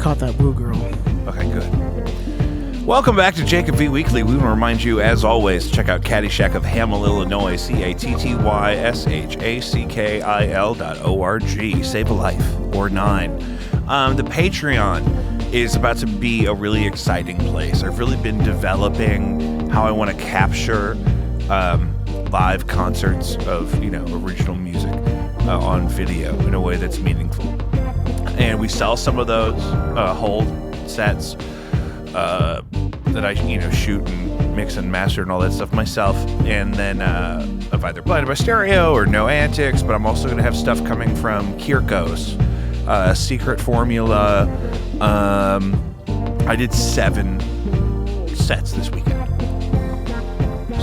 caught that woo girl. Okay, good. Welcome back to Jacob V Weekly. We want to remind you, as always, check out Caddyshack of Hamel, Illinois, CATTYSHACKIL.org. Save a life, or 9. The Patreon is about to be a really exciting place. I've really been developing how I want to capture live concerts of, original music on video in a way that's meaningful. And we sell some of those whole sets that I, shoot and mix and master and all that stuff myself. And then I've either Blinded by Stereo or No Antics, but I'm also going to have stuff coming from Kirkos, Secret Formula. I did 7 sets this weekend.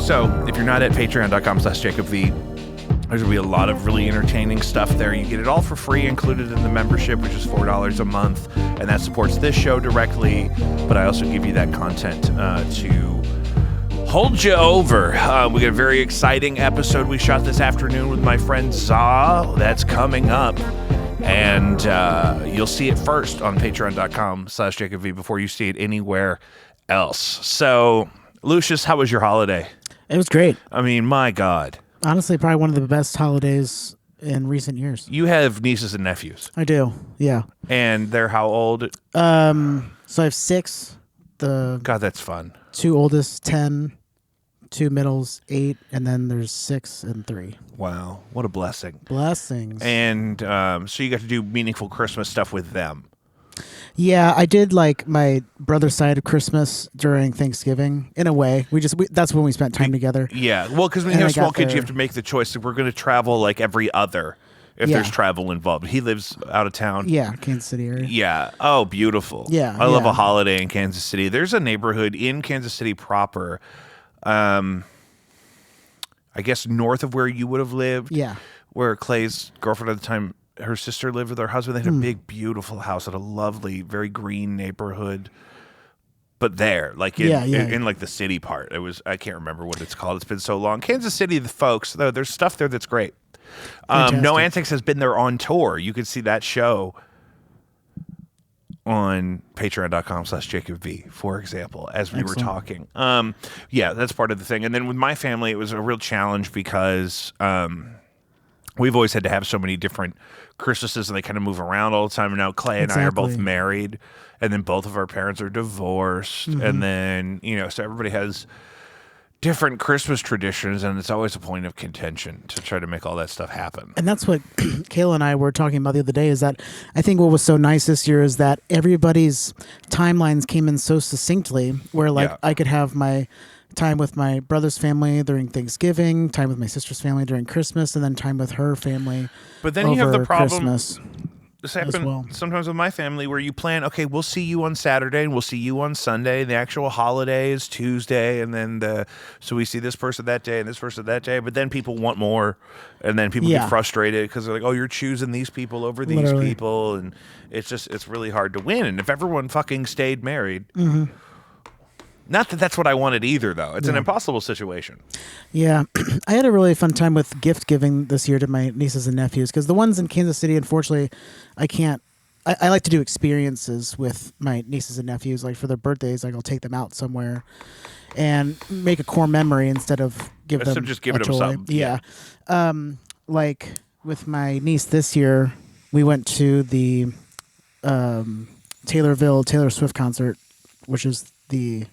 So if you're not at patreon.com/JacobV, there's going to be a lot of really entertaining stuff there. You get it all for free, included in the membership, which is $4 a month, and that supports this show directly, but I also give you that content to hold you over. We got a very exciting episode we shot this afternoon with my friend Za. That's coming up, and you'll see it first on patreon.com/JacobV before you see it anywhere else. So, Lucius, how was your holiday? It was great. I mean, my God. Honestly, probably one of the best holidays in recent years. You have nieces and nephews. I do, yeah. And they're how old? So I have 6. God, that's fun. 2 oldest, 10, 2 middles, 8, and then there's 6 and 3. Wow, what a blessing. Blessings. And so you got to do meaningful Christmas stuff with them. Yeah, I did like my brother's side of Christmas during Thanksgiving. In a way, that's when we spent time together. Yeah, well, because when you have small kids, you have to make the choice that we're going to travel like every other, if there's travel involved. He lives out of town. Yeah, Kansas City area. Yeah. Oh, beautiful. Yeah, I love a holiday in Kansas City. There's a neighborhood in Kansas City proper, I guess north of where you would have lived. Yeah. Where Clay's girlfriend at the time, her sister lived with her husband. They had a big, beautiful house at a lovely, very green neighborhood. But there, like in like the city part, I can't remember what it's called. It's been so long. Kansas City, the folks, though, there's stuff there that's great. No Antics has been there on tour. You could see that show on patreon.com/JacobV, for example, as we were talking. Yeah, that's part of the thing. And then with my family, it was a real challenge because we've always had to have so many different Christmases, and they kind of move around all the time. And now Clay and I are both married, and then both of our parents are divorced. Mm-hmm. And then, so everybody has different Christmas traditions, and it's always a point of contention to try to make all that stuff happen. And that's what Kayla and I were talking about the other day, is that I think what was so nice this year is that everybody's timelines came in so succinctly, where I could have my time with my brother's family during Thanksgiving, time with my sister's family during Christmas, and then time with her family. But then you have the problem. Christmas this happens sometimes with my family, where you plan, okay, we'll see you on Saturday and we'll see you on Sunday. The actual holiday is Tuesday, and then so we see this person that day and this person that day. But then people want more, and then people get frustrated because they're like, oh, you're choosing these people over these people, and it's really hard to win. And if everyone fucking stayed married. Mm-hmm. Not that that's what I wanted either, though. It's an impossible situation. Yeah. I had a really fun time with gift giving this year to my nieces and nephews, because the ones in Kansas City, unfortunately, I can't. I like to do experiences with my nieces and nephews. Like for their birthdays, I'll take them out somewhere and make a core memory instead of giving them something. Yeah. Like with my niece this year, we went to the Taylorville Taylor Swift concert, which is the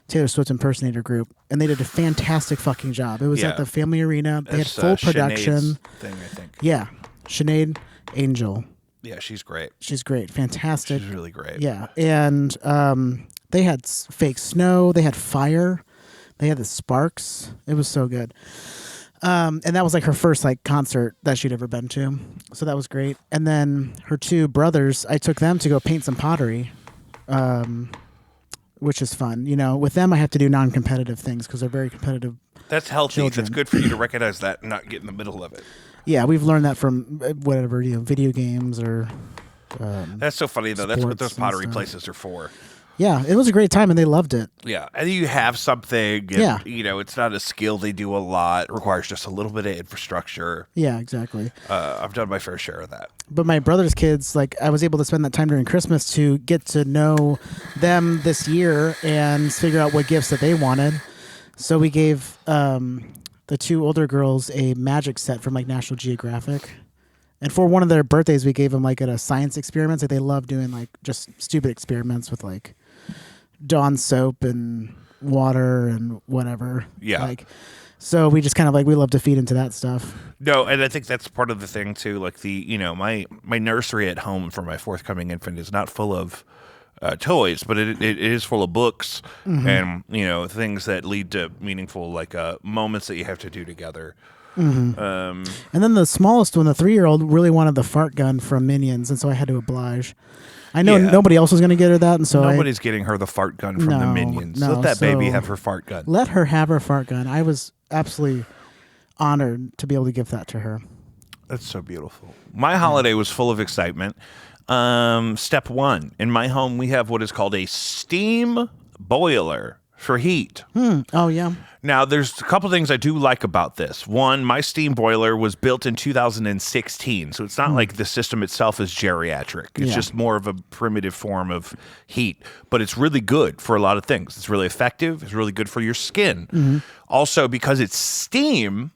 Taylor Swift impersonator group, and they did a fantastic fucking job. It was at the Family Arena. They had full production. Thing, I think. Yeah, Sinead Angel. Yeah, she's great. She's great, fantastic. She's really great. Yeah, and they had fake snow. They had fire. They had the sparks. It was so good. And that was like her first concert that she'd ever been to, so that was great. And then her 2 brothers, I took them to go paint some pottery. Which is fun. With them, I have to do non-competitive things because they're very competitive. That's healthy. Children. That's good for you to recognize that and not get in the middle of it. Yeah, we've learned that from whatever, video games or that's so funny, though. That's what those pottery places are for. Yeah, it was a great time, and they loved it. Yeah, and you have something. And, Yeah. It's not a skill they do a lot. It requires just a little bit of infrastructure. Yeah, exactly. I've done my fair share of that. But my brother's kids, like, I was able to spend that time during Christmas to get to know them this year and figure out what gifts that they wanted. So we gave the two older girls a magic set from like National Geographic. And for one of their birthdays, we gave them like a science experiments. Like they love doing like just stupid experiments with like Dawn soap and water and whatever. Yeah. Like, so we just kind of like, we love to feed into that stuff. No, and I think that's part of the thing too. Like my nursery at home for my forthcoming infant is not full of toys, but it is full of books and things that lead to meaningful like moments that you have to do together. And then the smallest one, the 3-year-old, really wanted the fart gun from Minions, and so I had to oblige. I know nobody else was going to get her that, and so nobody's getting her the fart gun from the Minions. No, let that baby have her fart gun. Let her have her fart gun. I was absolutely honored to be able to give that to her. That's so beautiful. My holiday was full of excitement. Step one, in my home, we have what is called a steam boiler for heat. Oh, yeah. Now, there's a couple things I do like about this. One, my steam boiler was built in 2016, so it's not like the system itself is geriatric. It's just more of a primitive form of heat, but it's really good for a lot of things. It's really effective. It's really good for your skin. Also, because it's steam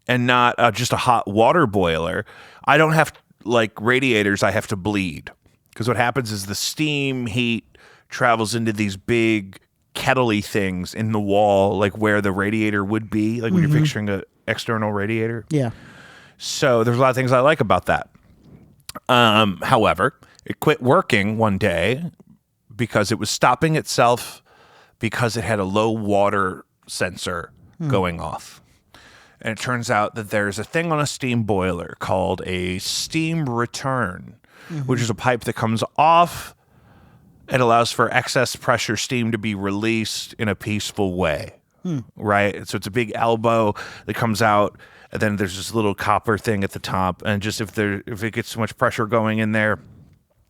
and not just a hot water boiler, I don't have, like radiators, I have to bleed. Because what happens is the steam heat travels into these big kettle-y things in the wall, like where the radiator would be, like when you're picturing an external radiator. Yeah. So there's a lot of things I like about that. However, it quit working one day because it was stopping itself because it had a low water sensor going off. And it turns out that there's a thing on a steam boiler called a steam return, which is a pipe that comes off. It allows for excess pressure steam to be released in a peaceful way, right? So it's a big elbow that comes out, and then there's this little copper thing at the top, and just if it gets too much pressure going in there,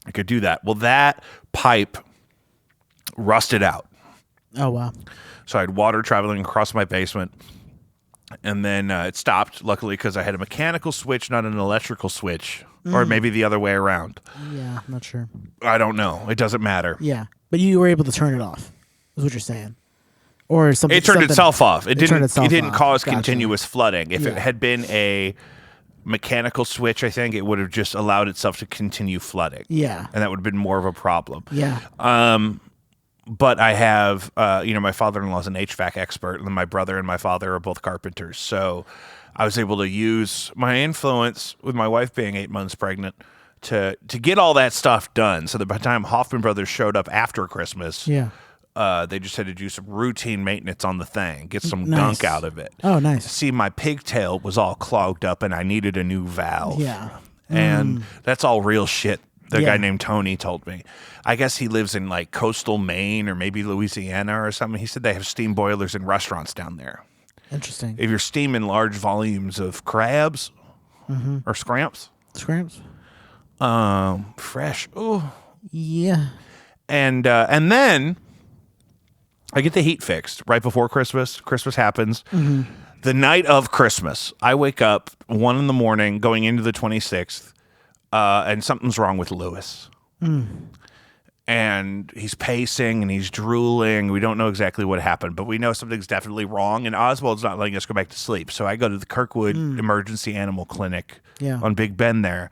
it could do that. Well, that pipe rusted out. Oh, wow. So I had water traveling across my basement, and then it stopped, luckily, because I had a mechanical switch, not an electrical switch, or maybe the other way around. Yeah, I'm not sure. I don't know. It doesn't matter. Yeah, but you were able to turn it off, is what you're saying. Or something. It turned itself off. It didn't cause Gotcha. continuous flooding. If it Yeah. had been a mechanical switch, I think it would have just allowed itself to continue flooding. Yeah. And that would have been more of a problem. Yeah. But I have, my father-in-law is an HVAC expert, and then my brother and my father are both carpenters. So I was able to use my influence with my wife being 8 months pregnant to get all that stuff done. So that by the time Hoffman Brothers showed up after Christmas, Yeah. they just had to do some routine maintenance on the thing, get some Nice. gunk out of it. Oh, nice. See, my pigtail was all clogged up, and I needed a new valve. Yeah. And that's all real shit. The Yeah. guy named Tony told me. I guess he lives in like coastal Maine or maybe Louisiana or something. He said they have steam boilers in restaurants down there. Interesting. If you're steaming large volumes of crabs or scramps, Scramps? fresh. Oh, Yeah. and then I get the heat fixed right before Christmas. Christmas happens. The night of Christmas, I wake up 1 a.m. going into the 26th, and something's wrong with Lewis. And he's pacing and he's drooling. We don't know exactly what happened, but we know something's definitely wrong. And Oswald's not letting us go back to sleep. So I go to the Kirkwood Emergency Animal Clinic on Big Ben there.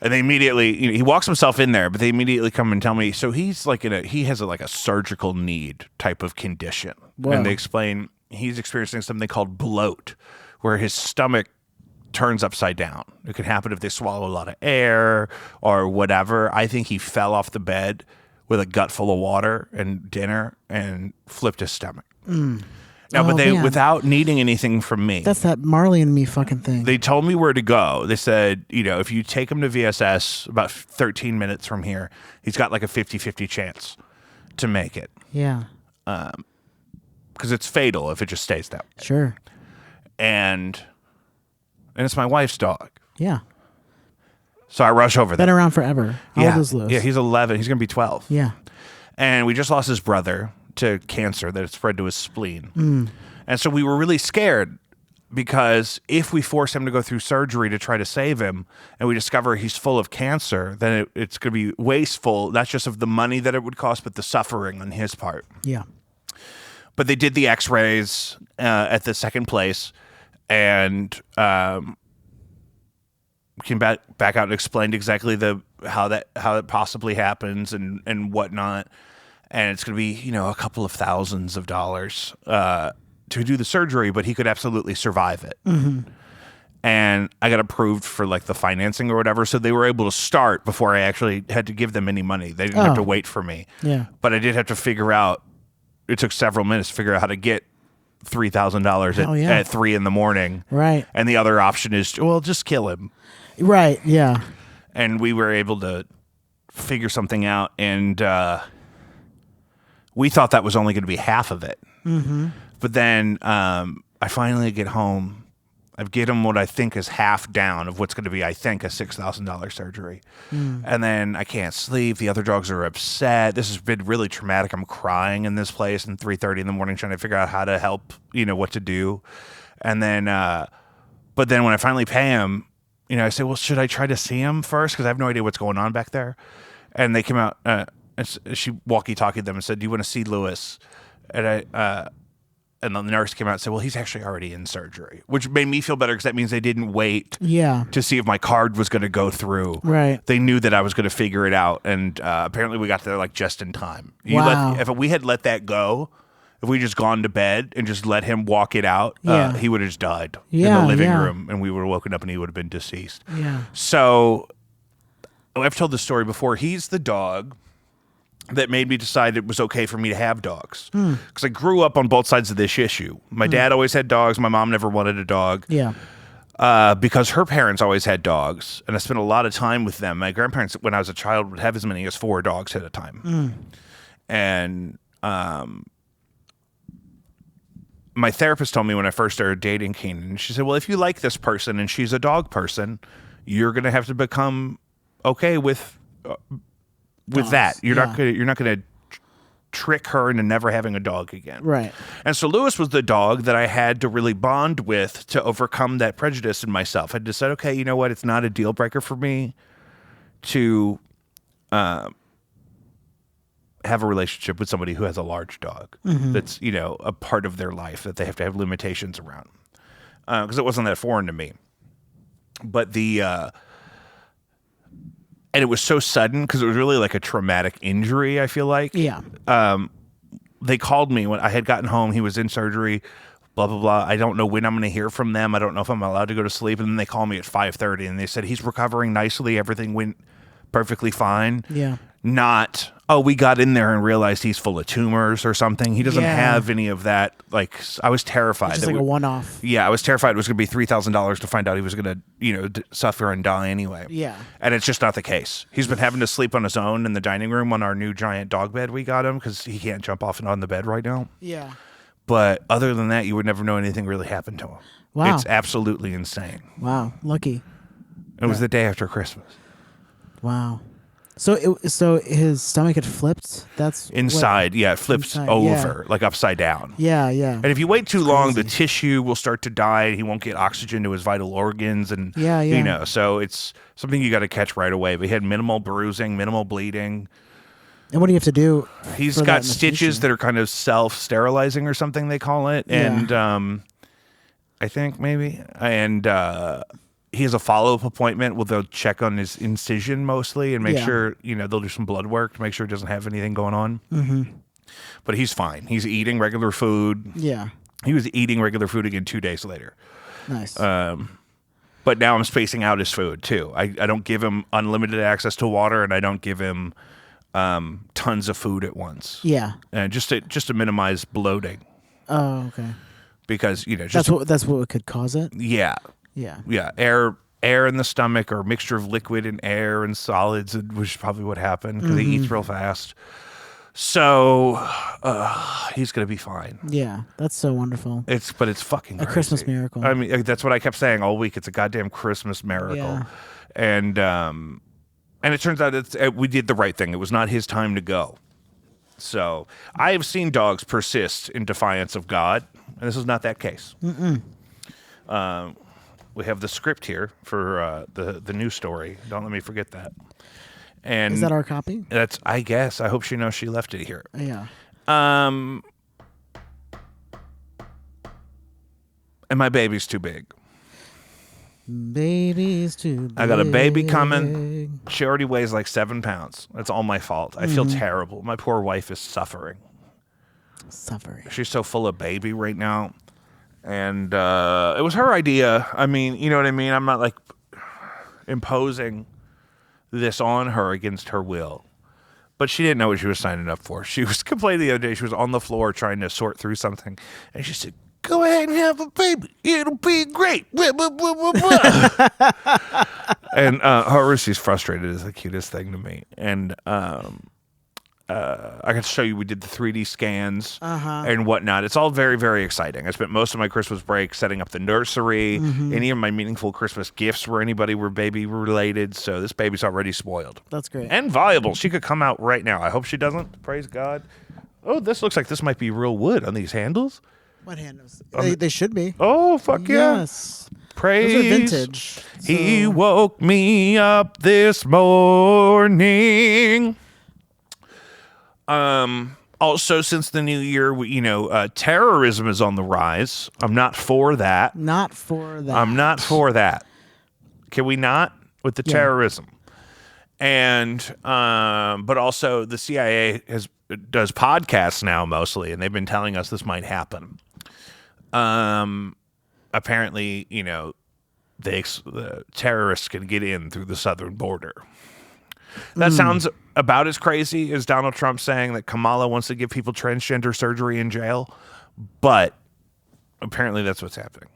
And they immediately, he walks himself in there, but they immediately come and tell me, so he's like he has a surgical need type of condition. Wow. And they explain he's experiencing something called bloat, where his stomach turns upside down. It could happen if they swallow a lot of air or whatever. I think he fell off the bed with a gut full of water and dinner and flipped his stomach. Now, but man. without needing anything from me. That's that Marley and Me fucking thing. They told me where to go. They said, if you take him to VSS about 13 minutes from here, he's got like a 50-50 chance to make it. Yeah. Because it's fatal if it just stays that way. Sure. And it's my wife's dog. Yeah. So I rush over there. Been around forever. How old is Lewis? Yeah, he's 11. He's going to be 12. Yeah. And we just lost his brother to cancer that had spread to his spleen. And so we were really scared because if we force him to go through surgery to try to save him and we discover he's full of cancer, then it's going to be wasteful, not just of the money that it would cost, but the suffering on his part. Yeah. But they did the x-rays at the second place and came back out and explained exactly how it possibly happens and whatnot. And it's going to be, a couple of thousands of dollars to do the surgery, but he could absolutely survive it. And I got approved for like the financing or whatever, so they were able to start before I actually had to give them any money. They didn't have to wait for me. Yeah. But I did have to figure out. It took several minutes to figure out how to get $3,000 at 3 a.m. Right. And the other option is, just kill him. Right. Yeah. And we were able to figure something out, and we thought that was only going to be half of it. But then I finally get home. I get him what I think is half down of what's going to be, I think, a $6,000 surgery. And then I can't sleep. The other dogs are upset. This has been really traumatic. I'm crying in this place at 3:30 in the morning trying to figure out how to help, what to do. And then, but then when I finally pay him, I say, well, should I try to see him first? Because I have no idea what's going on back there. And they came out, she walkie-talkied them and said, do you want to see Lewis? And and the nurse came out and said, well, he's actually already in surgery, which made me feel better because that means they didn't wait to see if my card was going to go through. Right. They knew that I was going to figure it out. And apparently we got there like just in time. If we had let that go, if we just gone to bed and just let him walk it out, he would have just died in the living room and we would have woken up and he would have been deceased. Yeah. So I've told this story before. He's the dog that made me decide it was okay for me to have dogs. Because I grew up on both sides of this issue. My dad always had dogs. My mom never wanted a dog. Yeah. Because her parents always had dogs. And I spent a lot of time with them. My grandparents, when I was a child, would have as many as 4 dogs at a time. And my therapist told me when I first started dating Keenan, she said, well, if you like this person and she's a dog person, you're going to have to become okay with that. You're not going to trick her into never having a dog again. Right. And so Lewis was the dog that I had to really bond with to overcome that prejudice in myself. I decided, okay, you know what? It's not a deal breaker for me to have a relationship with somebody who has a large dog. That's, a part of their life that they have to have limitations around. Because it wasn't that foreign to me. But and it was so sudden because it was really like a traumatic injury, I feel like. Yeah. They called me when I had gotten home. He was in surgery, blah, blah, blah. I don't know when I'm going to hear from them. I don't know if I'm allowed to go to sleep. And then they called me at 5:30 and they said, he's recovering nicely. Everything went perfectly fine. Yeah. Not, we got in there and realized he's full of tumors or something. He doesn't have any of that. Like, I was terrified. It's just like a one-off. Yeah, I was terrified it was going to be $3,000 to find out he was going to, suffer and die anyway. Yeah. And it's just not the case. He's been having to sleep on his own in the dining room on our new giant dog bed we got him because he can't jump off and on the bed right now. Yeah. But other than that, you would never know anything really happened to him. Wow. It's absolutely insane. Wow. Lucky. It was the day after Christmas. Wow. So his stomach had flipped. That's inside. It flips over like upside down. Yeah, yeah. And if you wait too long, the tissue will start to die. He won't get oxygen to his vital organs, and so it's something you got to catch right away. But he had minimal bruising, minimal bleeding. And what do you have to do? He's got stitches that are kind of self-sterilizing or something they call it, and I think maybe he has a follow-up appointment where they'll check on his incision mostly and make sure, they'll do some blood work to make sure it doesn't have anything going on. But he's fine. He's eating regular food. Yeah. He was eating regular food again 2 days later. Nice. But now I'm spacing out his food too. I don't give him unlimited access to water and I don't give him tons of food at once. Yeah. And just to minimize bloating. Oh, okay. Because, that's what could cause it? Yeah. Yeah. Yeah. Air in the stomach or a mixture of liquid and air and solids, which is probably what happened because he eats real fast. So he's going to be fine. Yeah. That's so wonderful. But it's fucking crazy. A Christmas miracle. I mean, that's what I kept saying all week. It's a goddamn Christmas miracle. Yeah. And it turns out we did the right thing. It was not his time to go. So I have seen dogs persist in defiance of God, and this is not that case. We have the script here for the news story. Don't let me forget that. And Is that our copy? that's, I guess. I hope she knows she left it here. Yeah. And my baby's too big. Baby's too big. I got a baby coming. She already weighs like 7 pounds. That's all my fault. I feel terrible. My poor wife is suffering. She's so full of baby right now. And it was her idea. I mean, you know what I mean? I'm not like imposing this on her against her will. But she didn't know what she was signing up for. She was complaining the other day. She was on the floor trying to sort through something. And she said, "Go ahead and have a baby. It'll be great." And she's frustrated is the cutest thing to me. And I can show you, we did the 3D scans and whatnot. It's all very, very exciting. I spent most of my Christmas break setting up the nursery. Any of my meaningful Christmas gifts were baby related. So this baby's already spoiled. That's great. And viable. She could come out right now. I hope she doesn't. Praise God. Oh, this looks like this might be real wood on these handles. What handles? They should be. Oh, fuck yeah. Yes. Praise. Those are vintage. He woke me up this morning. Also, since the new year, terrorism is on the rise. I'm not for that. I'm not for that. Can we not? With the terrorism. And, but also the CIA does podcasts now mostly, and they've been telling us this might happen. Apparently, the terrorists can get in through the southern border. That sounds about as crazy as Donald Trump saying that Kamala wants to give people transgender surgery in jail, but apparently that's what's happening.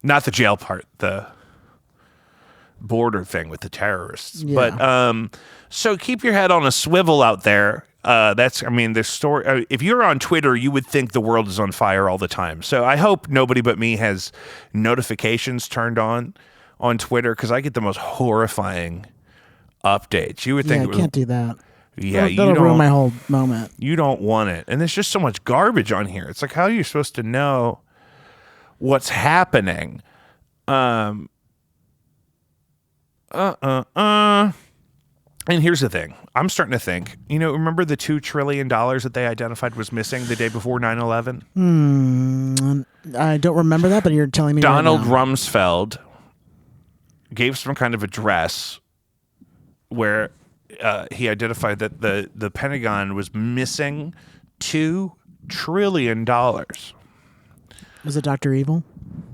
Not the jail part, the border thing with the terrorists. Yeah. But so keep your head on a swivel out there. The story. If you're on Twitter, you would think the world is on fire all the time. So I hope nobody but me has notifications turned on Twitter, because I get the most horrifying updates. You would think I can't do that. Yeah, that'll ruin my whole moment. You don't want it. And there's just so much garbage on here. It's like, how are you supposed to know what's happening? And here's the thing. I'm starting to think, remember the $2 trillion that they identified was missing the day before 9/11? I don't remember that, but you're telling me Donald right now. Rumsfeld gave some kind of address where he identified that the Pentagon was missing $2 trillion. Was it Dr. Evil?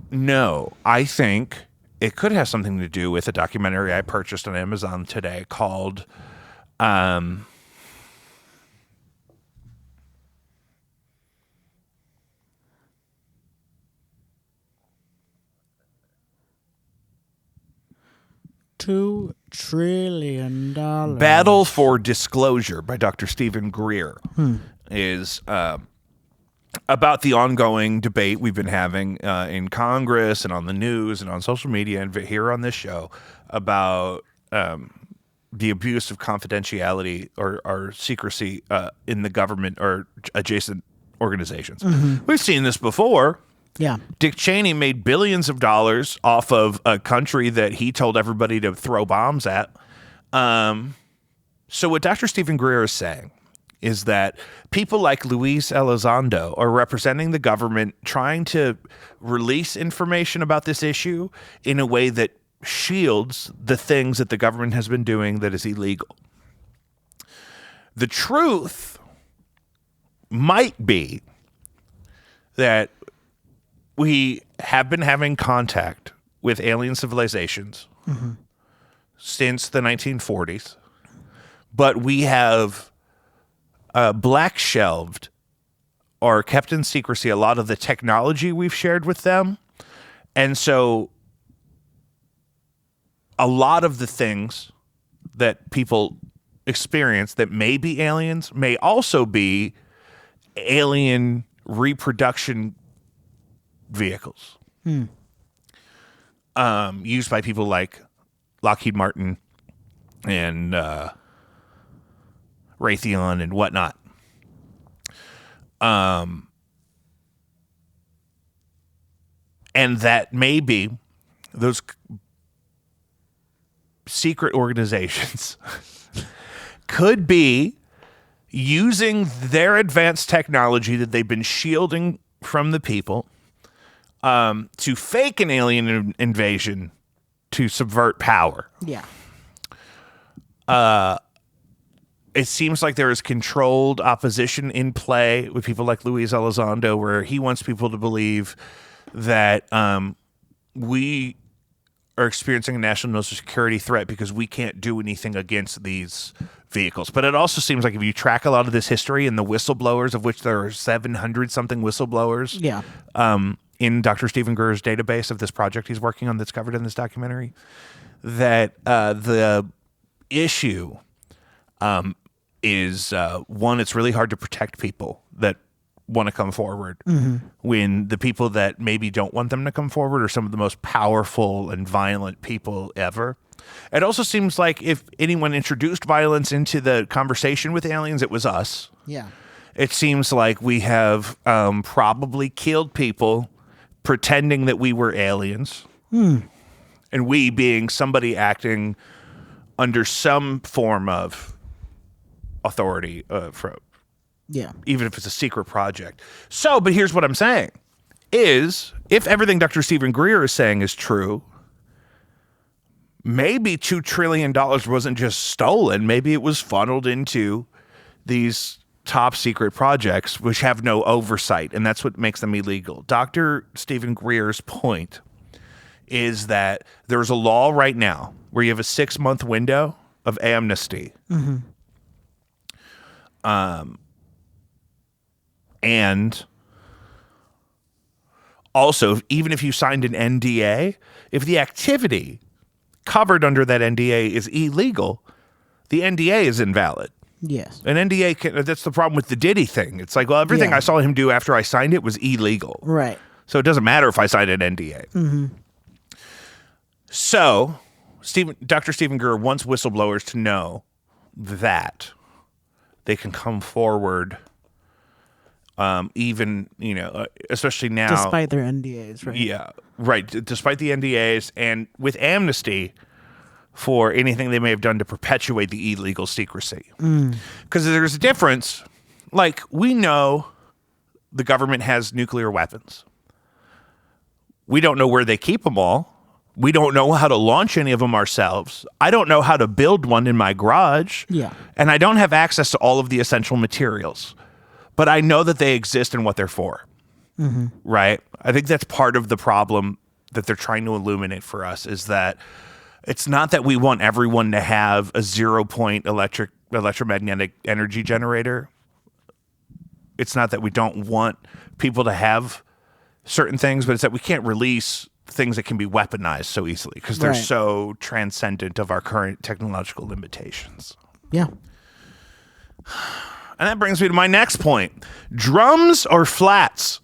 No, I think it could have something to do with a documentary I purchased on Amazon today called $2 trillion. Battle for Disclosure by Dr. Stephen Greer is about the ongoing debate we've been having in Congress and on the news and on social media and here on this show about the abuse of confidentiality or secrecy in the government or adjacent organizations. We've seen this before. Yeah. Dick Cheney made billions of dollars off of a country that he told everybody to throw bombs at. So what Dr. Stephen Greer is saying is that people like Luis Elizondo are representing the government, trying to release information about this issue in a way that shields the things that the government has been doing that is illegal. The truth might be that we have been having contact with alien civilizations since the 1940s, but we have black shelved or kept in secrecy a lot of the technology we've shared with them. And so a lot of the things that people experience that may be aliens may also be alien reproduction vehicles used by people like Lockheed Martin and Raytheon and whatnot. And that maybe those secret organizations could be using their advanced technology that they've been shielding from the people to fake an alien invasion to subvert power. Yeah. It seems like there is controlled opposition in play with people like Luis Elizondo, where he wants people to believe that we are experiencing a national security threat because we can't do anything against these vehicles. But it also seems like if you track a lot of this history and the whistleblowers, of which there are 700 something whistleblowers Yeah. In Dr. Stephen Greer's database of this project he's working on that's covered in this documentary, that the issue is one, it's really hard to protect people that want to come forward when the people that maybe don't want them to come forward are some of the most powerful and violent people ever. It also seems like if anyone introduced violence into the conversation with aliens, it was us. Yeah. It seems like we have probably killed people pretending that we were aliens. And we being somebody acting under some form of authority Yeah. even if it's a secret project. So, but here's what I'm saying is if everything Dr. Stephen Greer is saying is true, maybe $2 trillion wasn't just stolen. Maybe it was funneled into these top secret projects, which have no oversight, and that's what makes them illegal. Dr. Stephen Greer's point is that there's a law right now where you have a 6-month window of amnesty. And also, even if you signed an NDA, if the activity covered under that NDA is illegal, the NDA is invalid. Yes. An NDA that's the problem with the Diddy thing. It's like, well, everything I saw him do after I signed it was illegal. Right. So it doesn't matter if I signed an NDA. So Dr. Stephen Greer wants whistleblowers to know that they can come forward, even, especially now. Despite their NDAs, right? Yeah, right. Despite the NDAs and with amnesty for anything they may have done to perpetuate the illegal secrecy. Because there's a difference. Like, we know the government has nuclear weapons. We don't know where they keep them all. We don't know how to launch any of them ourselves. I don't know how to build one in my garage. Yeah. And I don't have access to all of the essential materials. But I know that they exist and what they're for. Right? I think that's part of the problem that they're trying to illuminate for us, is that it's not that we want everyone to have a 0-point electromagnetic energy generator. It's not that we don't want people to have certain things, but it's that we can't release things that can be weaponized so easily because they're so transcendent of our current technological limitations. Yeah. And that brings me to my next point. Drums or flats?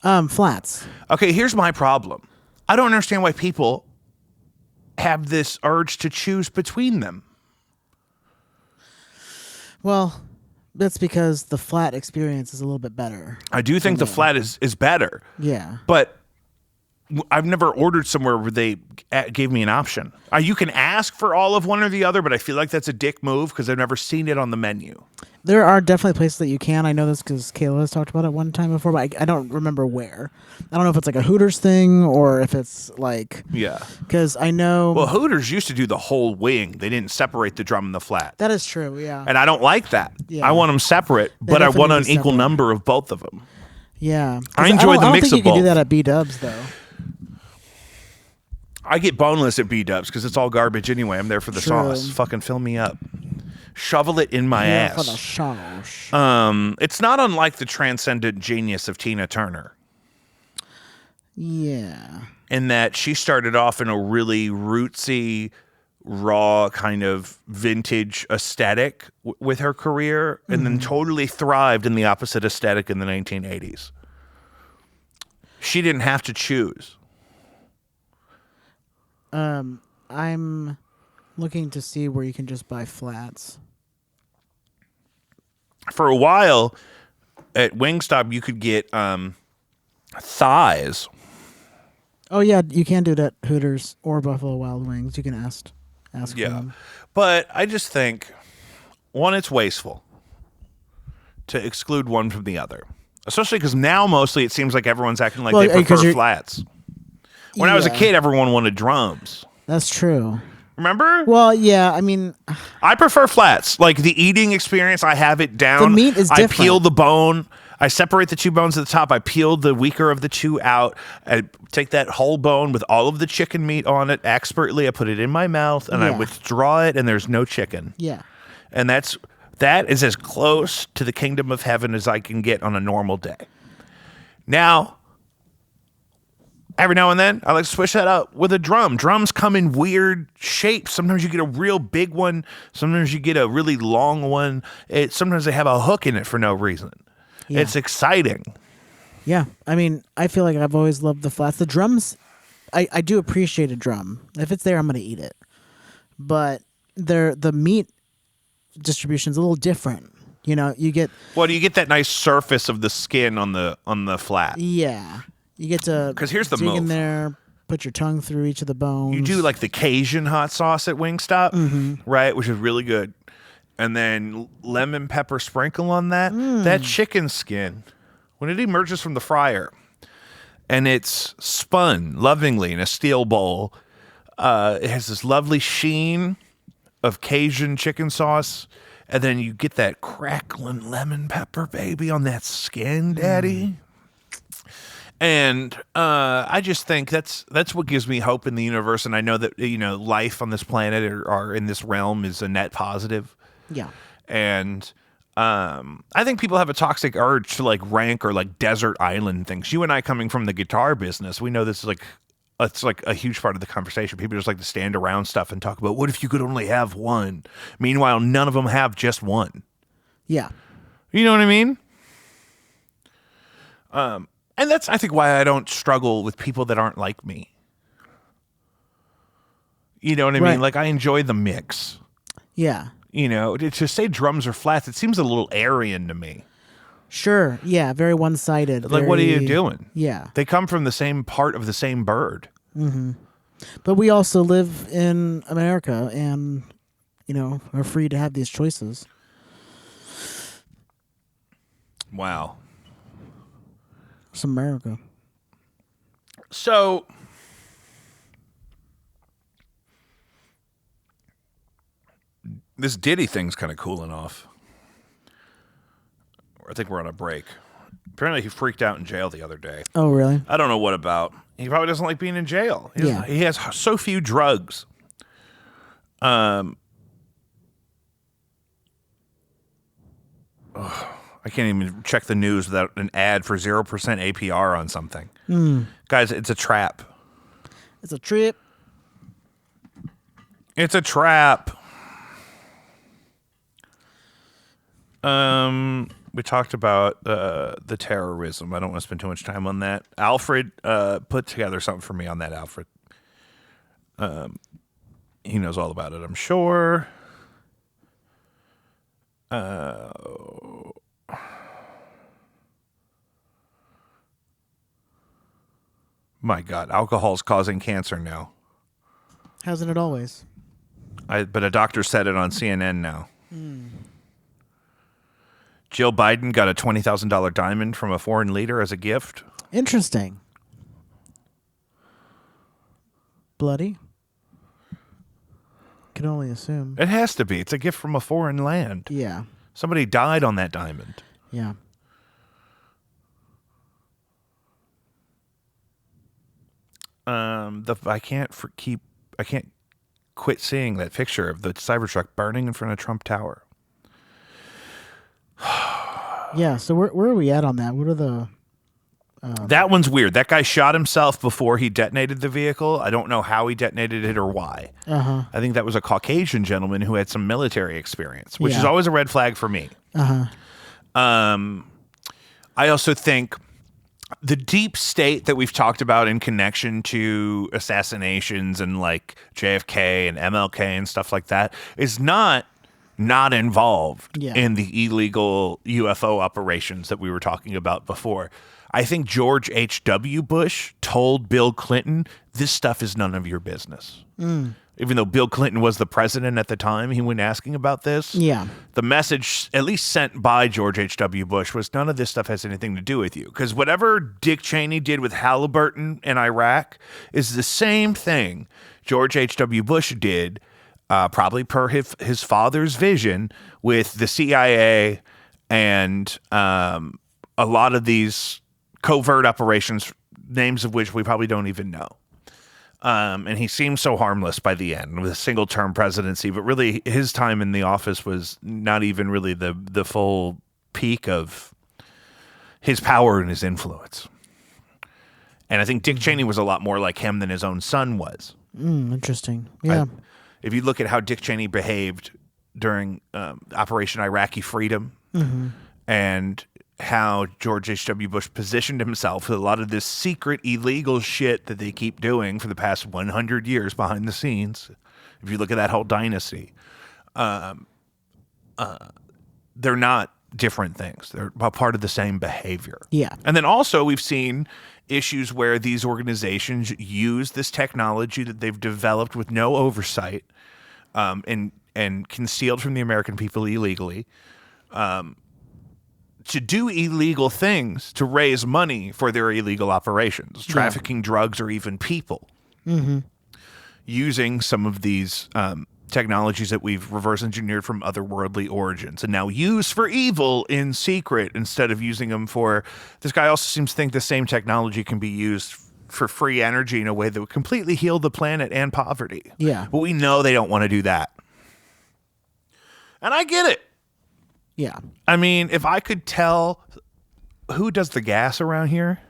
Flats. Okay, here's my problem. I don't understand why people have this urge to choose between them. Well, that's because the flat experience is a little bit better. I do think the flat is better. Yeah. But I've never ordered somewhere where they gave me an option. You can ask for all of one or the other, but I feel like that's a dick move because I've never seen it on the menu. There are definitely places that you can. I know this because Kayla has talked about it one time before, but I don't remember where. I don't know if it's like a Hooters thing or if it's like... Yeah. Because I know... Well, Hooters used to do the whole wing. They didn't separate the drum and the flat. That is true, yeah. And I don't like that. Yeah. I want them separate, but I want an equal number of both of them. Yeah. I enjoy the mix of both. I don't think you can do that at B-dubs, though. I get boneless at B-dubs because it's all garbage anyway. I'm there for the sauce. Fucking fill me up. Shovel it in my ass. For the sauce. It's not unlike the transcendent genius of Tina Turner. Yeah. In that she started off in a really rootsy, raw kind of vintage aesthetic with her career, and then totally thrived in the opposite aesthetic in the 1980s. She didn't have to choose. I'm looking to see where you can just buy flats. For a while, at Wingstop you could get thighs. Oh yeah, you can do that at Hooters or Buffalo Wild Wings. You can ask for Yeah. them. But I just think, one, it's wasteful to exclude one from the other. Especially because now mostly it seems like everyone's acting like they prefer flats. When I was a kid, everyone wanted drums. That's true. Remember? Well, yeah, I mean, I prefer flats. Like the eating experience, I have it down. The meat is different. I peel the bone. I separate the two bones at the top. I peel the weaker of the two out. I take that whole bone with all of the chicken meat on it expertly. I put it in my mouth and I withdraw it, and there's no chicken. Yeah. And that is as close to the kingdom of heaven as I can get on a normal day. Now, every now and then, I like to switch that up with a drum. Drums come in weird shapes. Sometimes you get a real big one. Sometimes you get a really long one. Sometimes they have a hook in it for no reason. Yeah. It's exciting. Yeah. I mean, I feel like I've always loved the flats. The drums, I do appreciate a drum. If it's there, I'm going to eat it. But the meat distribution's a little different. You know, you get... Well, you get that nice surface of the skin on the flat. Yeah. You get to... Because here's the dig move. in there, put your tongue through each of the bones. You do like the Cajun hot sauce at Wingstop, right? Which is really good. And then lemon pepper sprinkle on that. That chicken skin, when it emerges from the fryer and it's spun lovingly in a steel bowl, it has this lovely sheen of Cajun chicken sauce. And then you get that crackling lemon pepper, baby, on that skin, daddy. And I just think that's what gives me hope in the universe. And I know that, life on this planet or in this realm is a net positive. Yeah. And I think people have a toxic urge to like rank or like desert island things. You and I, coming from the guitar business, we know this is it's like a huge part of the conversation. People just like to stand around stuff and talk about what if you could only have one. Meanwhile, none of them have just one. Yeah. You know what I mean? And that's, I think, why I don't struggle with people that aren't like me. You know what I mean? Like, I enjoy the mix. Yeah. To say drums are flats, it seems a little Aryan to me. Sure. Yeah. Very one-sided. Like, what are you doing? Yeah. They come from the same part of the same bird. Mm-hmm. But we also live in America and, are free to have these choices. Wow. It's America. So... this Diddy thing's kind of cooling off. I think we're on a break. Apparently he freaked out in jail the other day. Oh, really? I don't know what about. He probably doesn't like being in jail. He has so few drugs. I can't even check the news without an ad for 0% APR on something. Guys, it's a trap. It's a trip. It's a trap. We talked about the terrorism. I don't want to spend too much time on that. Alfred put together something for me on that, Alfred. He knows all about it, I'm sure. My God, alcohol's causing cancer now. Hasn't it always? But a doctor said it on CNN now. Jill Biden got a $20,000 diamond from a foreign leader as a gift. Interesting. Bloody? Can only assume. It has to be. It's a gift from a foreign land. Yeah. Somebody died on that diamond. Yeah. I can't quit seeing that picture of the Cybertruck burning in front of Trump Tower. Yeah, so where are we at on that? What are the... That one's weird. That guy shot himself before he detonated the vehicle. I don't know how he detonated it or why. Uh-huh. I think that was a Caucasian gentleman who had some military experience, which is always a red flag for me. Uh-huh. I also think the deep state that we've talked about in connection to assassinations and like JFK and MLK and stuff like that is not not involved Yeah. in the illegal UFO operations that we were talking about before. I think George H.W. Bush told Bill Clinton, this stuff is none of your business. Even though Bill Clinton was the president at the time, he went asking about this. Yeah. The message, at least sent by George H.W. Bush, was none of this stuff has anything to do with you. Because whatever Dick Cheney did with Halliburton in Iraq is the same thing George H.W. Bush did, probably per his father's vision, with the CIA and a lot of these covert operations, names of which we probably don't even know. And he seemed so harmless by the end with a single-term presidency, but really his time in the office was not even really the full peak of his power and his influence. And I think Dick Cheney was a lot more like him than his own son was. Interesting. Yeah. If you look at how Dick Cheney behaved during Operation Iraqi Freedom and how George H.W. Bush positioned himself with a lot of this secret illegal shit that they keep doing for the past 100 years behind the scenes. If you look at that whole dynasty, they're not different things. They're a part of the same behavior. Yeah. And then also we've seen issues where these organizations use this technology that they've developed with no oversight and concealed from the American people illegally, to do illegal things to raise money for their illegal operations, trafficking drugs or even people, using some of these technologies that we've reverse engineered from otherworldly origins and now use for evil in secret instead of using them for. This guy also seems to think the same technology can be used for free energy in a way that would completely heal the planet and poverty. Yeah. But we know they don't want to do that. And I get it. Yeah. I mean, if I could tell who does the gas around here?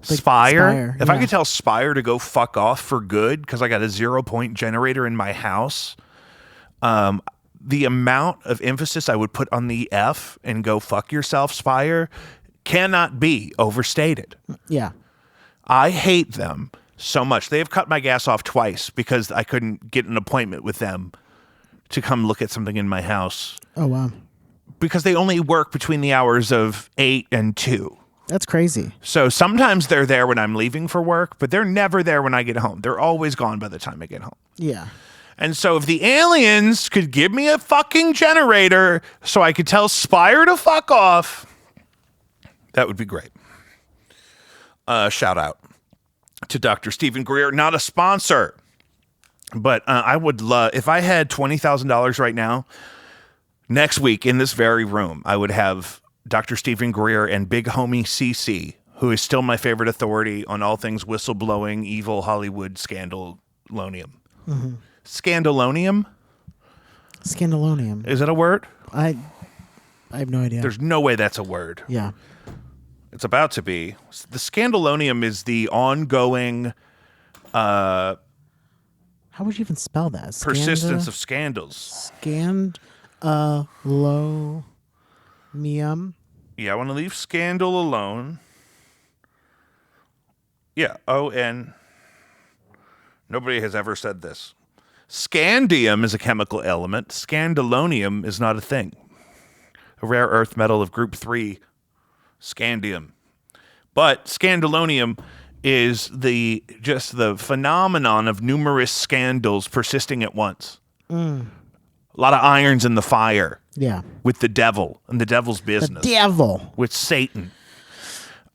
Spire. If I could tell Spire to go fuck off for good because I got a 0-point generator in my house, the amount of emphasis I would put on the F and go fuck yourself, Spire, cannot be overstated. Yeah. I hate them so much. They have cut my gas off twice because I couldn't get an appointment with them to come look at something in my house. Oh, wow. Because they only work between the hours of 8 and 2. That's crazy. So sometimes they're there when I'm leaving for work, but they're never there when I get home. They're always gone by the time I get home. Yeah. And so if the aliens could give me a fucking generator so I could tell Spire to fuck off, that would be great. Shout out to Dr. Stephen Greer, not a sponsor, but I would love, if I had $20,000 right now, next week in this very room, I would have Dr. Stephen Greer and Big Homie CC, who is still my favorite authority on all things whistleblowing, evil Hollywood Scandalonium. Scandalonium? Scandalonium. Is that a word? I have no idea. There's no way that's a word. Yeah. It's about to be. The Scandalonium is the ongoing How would you even spell that? persistence of scandals. Scandalonium. Yeah, I want to leave scandal alone. Yeah, O-N. Nobody has ever said this. Scandium is a chemical element. Scandalonium is not a thing. A rare earth metal of group 3, scandium. But Scandalonium is just the phenomenon of numerous scandals persisting at once. A lot of irons in the fire. Yeah. With the devil and the devil's business. The devil. With Satan.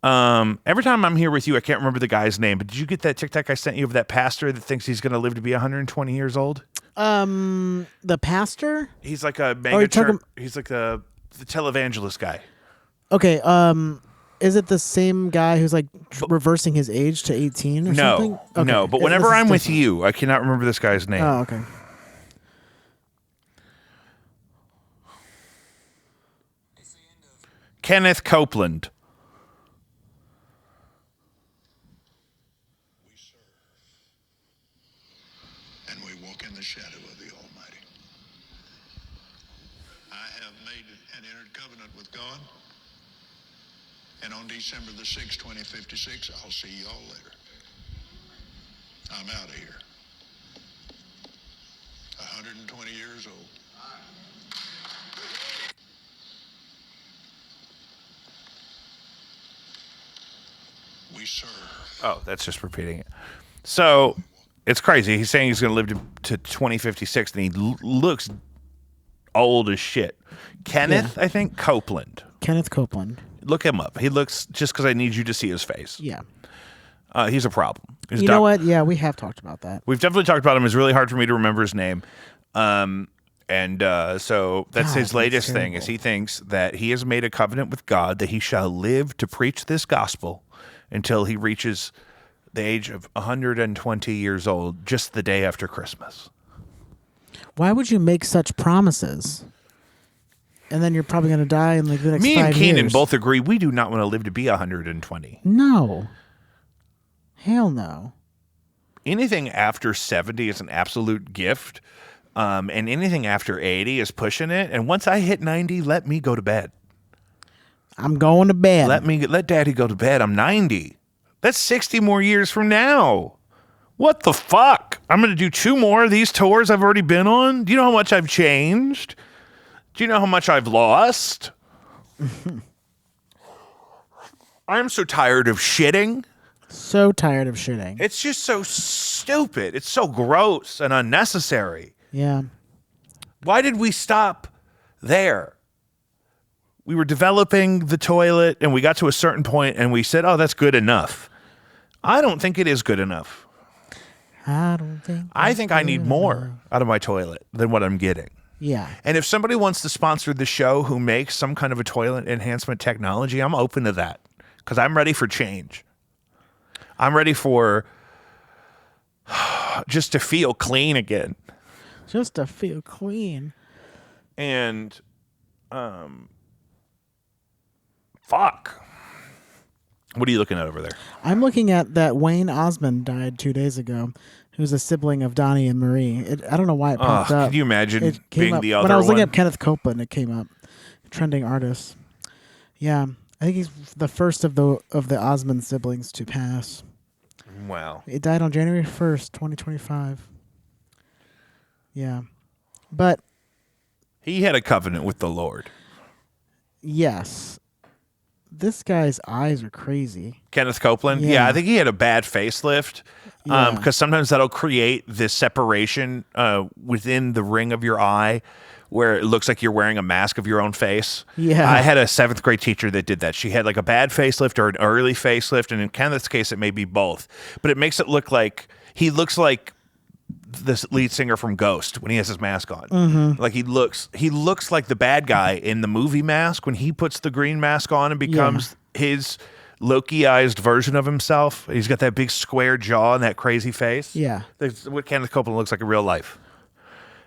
Every time I'm here with you, I can't remember the guy's name, but did you get that TikTok I sent you of that pastor that thinks he's going to live to be 120 years old? The pastor? He's like a mega he's like the televangelist guy. Okay, is it the same guy who's like reversing his age to 18 or something? Okay. No, but whenever I'm with you, I cannot remember this guy's name. Oh, okay. Kenneth Copeland. We serve, and we walk in the shadow of the Almighty. I have made an entered covenant with God, and on December the 6th, 2056, I'll see you all later. I'm out of here. 120 years old. we serve. Oh, that's just repeating it. So it's crazy. He's saying he's going to live to 2056, and he looks old as shit. Kenneth, I think, Copeland. Kenneth Copeland. Look him up. He looks, just because I need you to see his face. Yeah. He's a problem. You know what? Yeah, we have talked about that. We've definitely talked about him. It's really hard for me to remember his name. So that's his latest thing, is he thinks that he has made a covenant with God that he shall live to preach this gospel until he reaches the age of 120 years old, just the day after Christmas. Why would you make such promises? And then you're probably going to die in like the next 5 years. Me and Keenan both agree we do not want to live to be 120. No. Hell no. Anything after 70 is an absolute gift. And anything after 80 is pushing it. And once I hit 90, let me go to bed. I'm going to bed. Let Daddy go to bed. I'm 90. That's 60 more years from now. What the fuck? I'm going to do 2 more of these tours I've already been on? Do you know how much I've changed? Do you know how much I've lost? I'm so tired of shitting. So tired of shitting. It's just so stupid. It's so gross and unnecessary. Yeah. Why did we stop there? We were developing the toilet and we got to a certain point and we said, oh, that's good enough. I don't think it is good enough. I think I need more out of my toilet than what I'm getting. Yeah. And if somebody wants to sponsor the show who makes some kind of a toilet enhancement technology, I'm open to that because I'm ready for change. I'm ready for just to feel clean again. Just to feel clean. And, fuck. What are you looking at over there? I'm looking at that Wayne Osmond died 2 days ago, who's a sibling of Donnie and Marie. I don't know why it popped up. Can you imagine being up. the other one? When I was looking up Kenneth Copeland, it came up. Trending artist. Yeah. I think he's the first of the Osmond siblings to pass. Wow. It died on January 1st, 2025. Yeah. But he had a covenant with the Lord. Yes. This guy's eyes are crazy. Kenneth Copeland? Yeah, I think he had a bad facelift because sometimes that'll create this separation within the ring of your eye where it looks like you're wearing a mask of your own face. Yeah. I had a 7th grade teacher that did that. She had like a bad facelift or an early facelift, and in Kenneth's case, it may be both. But it makes it look like he looks like this lead singer from Ghost when he has his mask on. Mm-hmm. Like he looks like the bad guy in the movie Mask when he puts the green mask on and becomes his Loki-ized version of himself. He's got that big square jaw and that crazy face. Yeah. That's what Kenneth Copeland looks like in real life.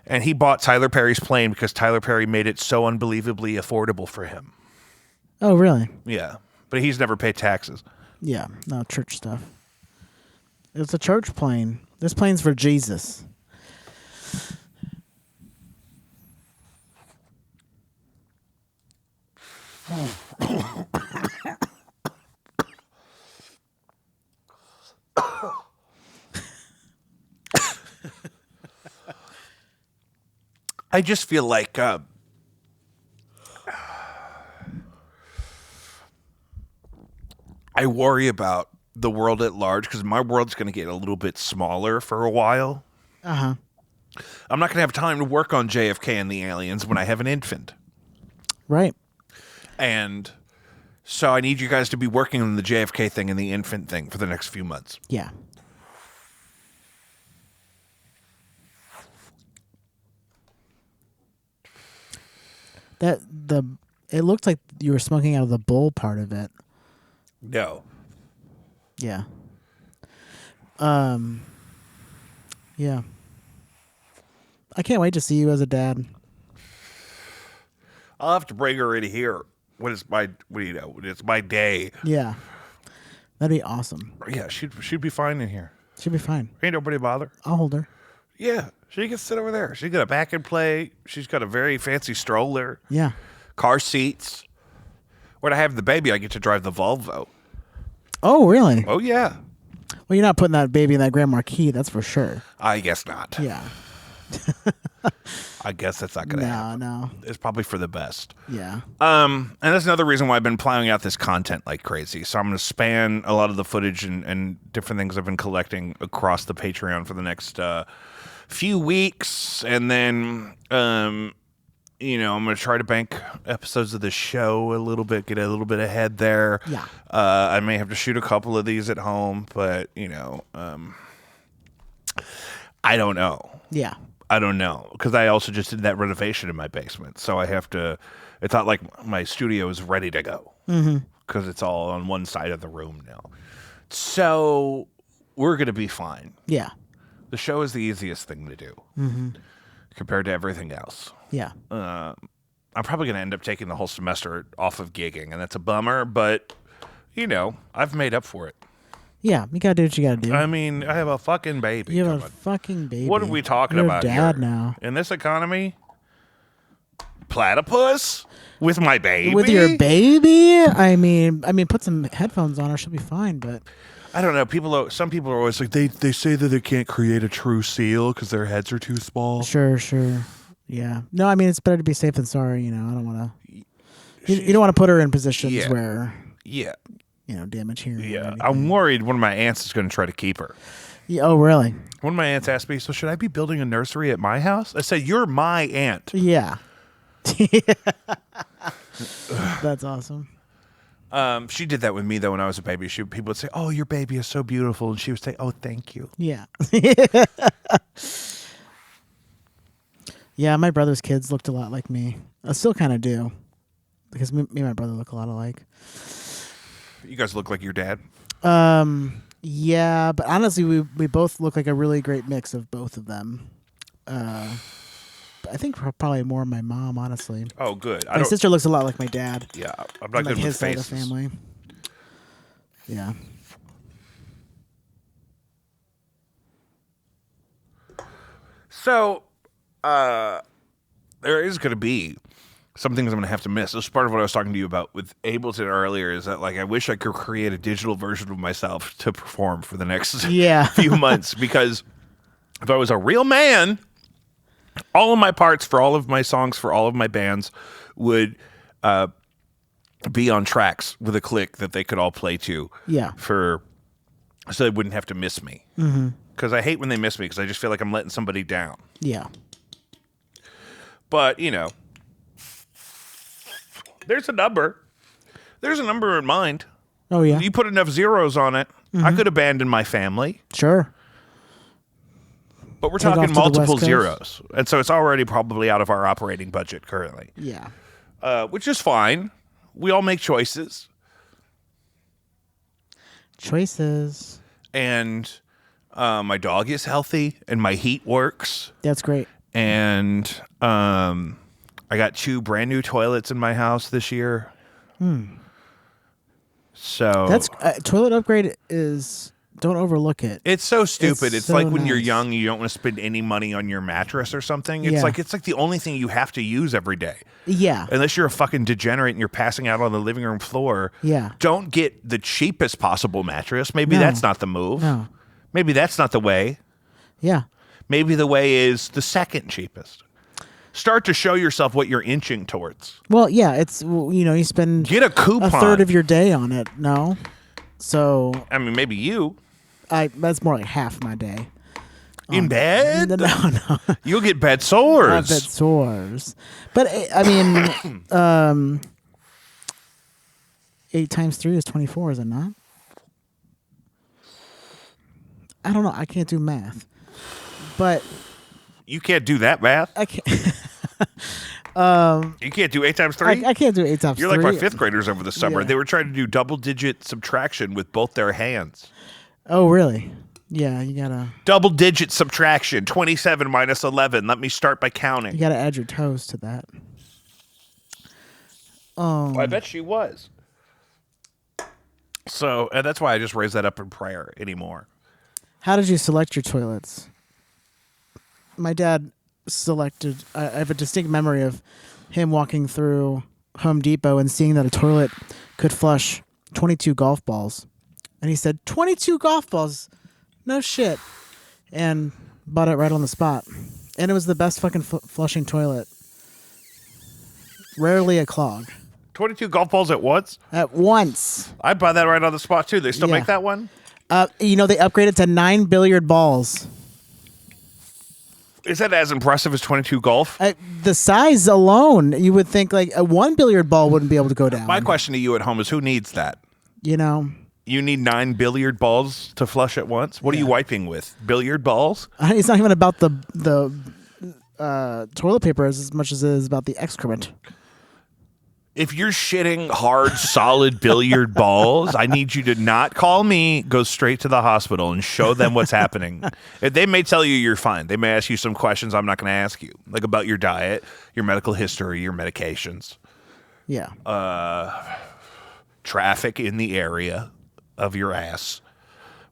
And he bought Tyler Perry's plane because Tyler Perry made it so unbelievably affordable for him. Oh, really? Yeah. But he's never paid taxes. Yeah. No, church stuff. It's a church plane. This plane's for Jesus. I just feel like I worry about the world at large because my world's going to get a little bit smaller for a while. Uh-huh. I'm not going to have time to work on JFK and the aliens when I have an infant. Right. And so I need you guys to be working on the JFK thing and the infant thing for the next few months. Yeah. It looked like you were smoking out of the bowl part of it. No. Yeah. Yeah. I can't wait to see you as a dad. I'll have to bring her in here when it's my day. Yeah. That'd be awesome. Yeah, she'd be fine in here. She'll be fine. Ain't nobody bother. I'll hold her. Yeah, she can sit over there. She's got a back and play. She's got a very fancy stroller. Yeah. Car seats. When I have the baby, I get to drive the Volvo. Oh, really? Oh, yeah. Well, you're not putting that baby in that Grand Marquis, that's for sure. I guess not. Yeah. I guess that's not going to happen. No. It's probably for the best. Yeah. And that's another reason why I've been plowing out this content like crazy. So I'm going to span a lot of the footage and different things I've been collecting across the Patreon for the next few weeks. And then, I'm going to try to bank episodes of the show a little bit, get a little bit ahead there. Yeah. I may have to shoot a couple of these at home, but, I don't know. Yeah. I don't know, because I also just did that renovation in my basement, so I have to. It's not like my studio is ready to go because it's all on one side of the room now. So we're gonna be fine. Yeah. The show is the easiest thing to do compared to everything else. Yeah. I'm probably gonna end up taking the whole semester off of gigging, and that's a bummer. But I've made up for it. Yeah, you gotta do what you gotta do. I mean, I have a fucking baby. You have a fucking baby. What are we talking You're about a dad here? now. In this economy? Platypus? With my baby? With your baby? I mean, put some headphones on her. She'll be fine. But I don't know. Some people are always like, they say that they can't create a true seal because their heads are too small. Sure. Yeah. No, I mean, it's better to be safe than sorry. I don't want to. You don't want to put her in positions where. Yeah. Damage here. Yeah. I'm worried one of my aunts is going to try to keep her. Yeah, oh, really? One of my aunts asked me, so should I be building a nursery at my house? I said, you're my aunt. Yeah. That's awesome. She did that with me, though, when I was a baby. People would say, oh, your baby is so beautiful. And she would say, oh, thank you. Yeah. Yeah, my brother's kids looked a lot like me. I still kind of do. Because me and my brother look a lot alike. You guys look like your dad. Yeah, but honestly, we both look like a really great mix of both of them. I think probably more my mom, honestly. Oh, good. My sister looks a lot like my dad. Yeah, I'm not good his with side faces. of the family. Yeah. So, there is going to be some things I'm going to have to miss. This is part of what I was talking to you about with Ableton earlier, is that I wish I could create a digital version of myself to perform for the next few months, because if I was a real man, all of my parts for all of my songs for all of my bands would be on tracks with a click that they could all play to. Yeah. So they wouldn't have to miss me. Because I hate when they miss me, because I just feel like I'm letting somebody down. Yeah. But, there's a number. There's a number in mind. Oh, yeah. You put enough zeros on it, I could abandon my family. Sure. But we're Take off talking to the multiple West Coast. zeros. And so it's already probably out of our operating budget currently. Yeah. Which is fine. We all make choices. Choices. And my dog is healthy, and my heat works. That's great. And I got 2 brand new toilets in my house this year. So That's toilet upgrade is, don't overlook it. it's so stupid. It's so like when you're nice. young, you don't want to spend any money on your mattress or something. It's Yeah. like the only thing you have to use every day. Yeah. Unless you're a fucking degenerate and you're passing out on the living room floor. Yeah. Don't get the cheapest possible mattress. Maybe No. that's not the move. No. Maybe that's not the way. Yeah. Maybe the way is the second cheapest. Start to show yourself what you're inching towards. Well, yeah, it's, you spend Get a coupon. a third of your day on it. No. So I mean, maybe you. that's more like half my day. In bed? No. You'll get bed sores. I bet sores. But I mean, 8 times 3 is 24, is it not? I don't know. I can't do math. But You can't do that math. I can't. You can't do 8 times 3? I can't do 8 times 3. You're like my 5th graders over the summer. Yeah. They were trying to do double-digit subtraction with both their hands. Oh, really? Yeah, you gotta Double-digit subtraction. 27 minus 11. Let me start by counting. add your toes to that. Well, I bet she was. So that's why I just raise that up in prayer anymore. How did you select your toilets? My dad selected. I have a distinct memory of him walking through Home Depot and seeing that a toilet could flush 22 golf balls, and he said, "22 golf balls, no shit," and bought it right on the spot. And it was the best fucking flushing toilet. Rarely a clog. 22 golf balls at once? At once. I'd buy that right on the spot, too. They still Yeah. make that one? They upgraded to 9 billiard balls. Is that as impressive as 22 golf? The size alone, you would think like a 1 billiard ball wouldn't be able to go down. My question to you at home is who needs that? You know, You need 9 billiard balls to flush at once? What are you wiping with? Billiard balls? it's not even about the toilet paper as much as it is about the excrement. If you're shitting hard, solid billiard balls, I need you to not call me, go straight to the hospital and show them what's happening. They may tell you you're fine. They may ask you some questions I'm not going to ask you, like about your diet, your medical history, your medications, Yeah. traffic in the area of your ass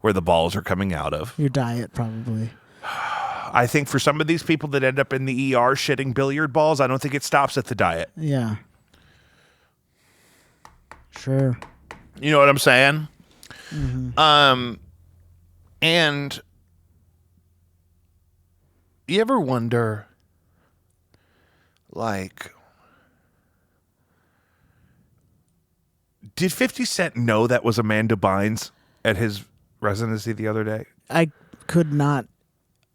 where the balls are coming out of. Your diet, probably. I think for some of these people that end up in the ER shitting billiard balls, I don't think it stops at the diet. Yeah. Sure. You know what I'm saying? Mm-hmm. And you ever wonder, like, did 50 Cent know that was Amanda Bynes at his residency the other day? I could not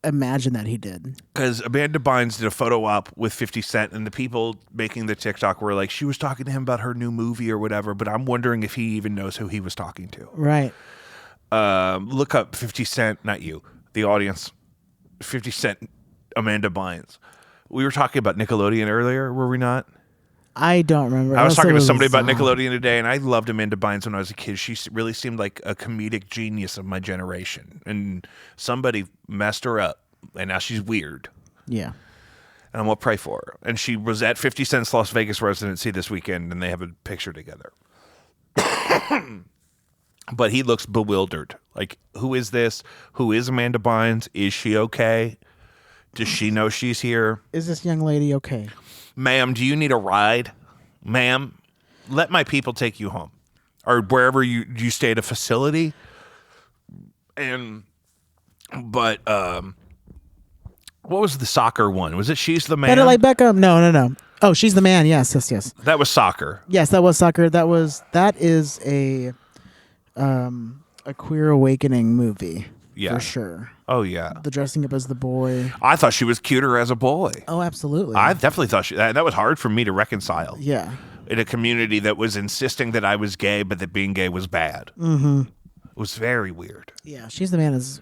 imagine that he did. Because Amanda Bynes did a photo op with 50 Cent, and the people making the TikTok were like, she was talking to him about her new movie or whatever, but I'm wondering if he even knows who he was talking to. Right. Look up 50 Cent, not you, the audience, 50 Cent, Amanda Bynes. We were talking about Nickelodeon earlier, were we not? I don't remember. I was talking to somebody about Bizarre. Nickelodeon today, and I loved Amanda Bynes when I was a kid. She really seemed like a comedic genius of my generation, and somebody messed her up, and now she's weird. Yeah. And I'm going to pray for her. And she was at 50 Cent's Las Vegas residency this weekend, and they have a picture together. But he looks bewildered. Like, who is this? Who is Amanda Bynes? Is she okay? Does she know she's here? Is this young lady okay? Ma'am, do you need a ride? Ma'am, let my people take you home. Or wherever you stay at a facility. But what was the soccer one? Was it She's the Man? Better like Beckham? No. Oh, She's the Man. Yes. That was soccer. Yes, that was soccer. That is a queer awakening movie. Yeah. For sure. Oh, yeah. The dressing up as the boy. I thought she was cuter as a boy. Oh, absolutely. I definitely thought that was hard for me to reconcile. Yeah. In a community that was insisting that I was gay, but that being gay was bad. Mm-hmm. It was very weird. Yeah, She's the Man is...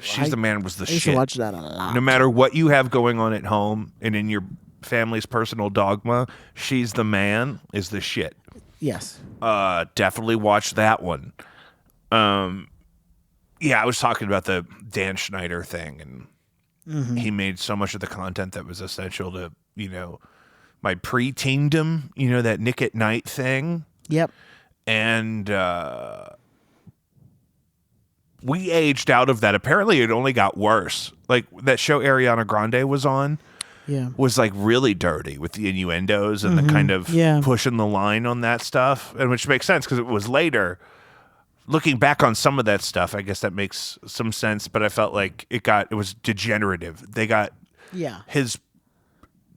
She's the Man was the I used shit. to watch that a lot. No matter what you have going on at home and in your family's personal dogma, She's the Man is the shit. Yes. Definitely watch that one. Yeah, I was talking about the Dan Schneider thing, and he made so much of the content that was essential to, my pre-teendom, that Nick at Night thing. Yep. And we aged out of that. Apparently, it only got worse. Like, that show Ariana Grande was on was, like, really dirty with the innuendos and the kind of pushing the line on that stuff, and which makes sense because it was later. Looking back on some of that stuff, I guess that makes some sense, but I felt like it was degenerative. His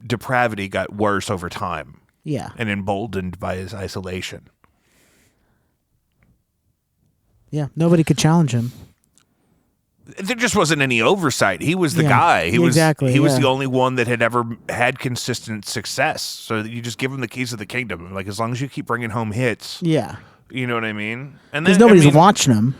depravity got worse over time. Yeah. And emboldened by his isolation. Yeah, nobody could challenge him. There just wasn't any oversight. He was the guy. He was the only one that had ever had consistent success. So you just give him the keys of the kingdom. Like, as long as you keep bringing home hits. Yeah. You know what I mean? And because nobody's watching him.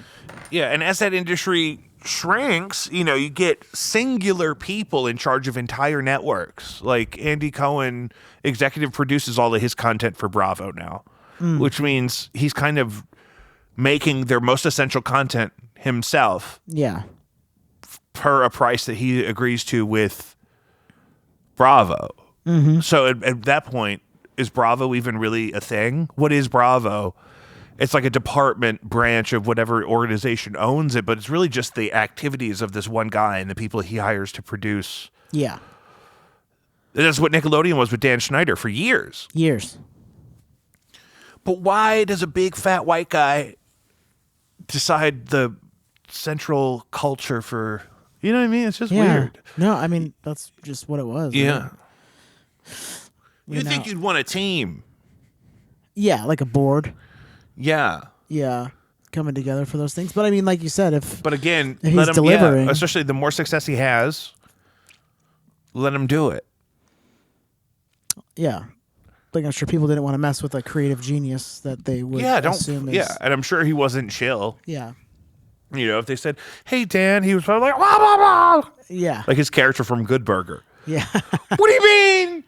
Yeah, and as that industry shrinks, you get singular people in charge of entire networks. Like Andy Cohen executive produces all of his content for Bravo now, which means he's kind of making their most essential content himself. Yeah. Per a price that he agrees to with Bravo. Mm-hmm. So at that point, is Bravo even really a thing? What is Bravo? It's like a department branch of whatever organization owns it, but it's really just the activities of this one guy and the people he hires to produce. Yeah. That's what Nickelodeon was with Dan Schneider for years. But why does a big fat white guy decide the central culture for, You know what I mean? It's just Yeah. weird. No, I mean that's just what it was. Yeah. Right? You think you'd want a team? Yeah, like a board. Yeah. Yeah, coming together for those things. But I mean, like you said, But again, if let he's him. delivering, Yeah, especially the more success he has, let him do it. yeah. Like I'm sure people didn't want to mess with a creative genius that they would assume is. Yeah, and I'm sure he wasn't chill. Yeah. You know, if they said, "Hey, Dan," he was probably like, "Wah, wah, wah." Yeah. Like his character from Good Burger. Yeah. What do you mean?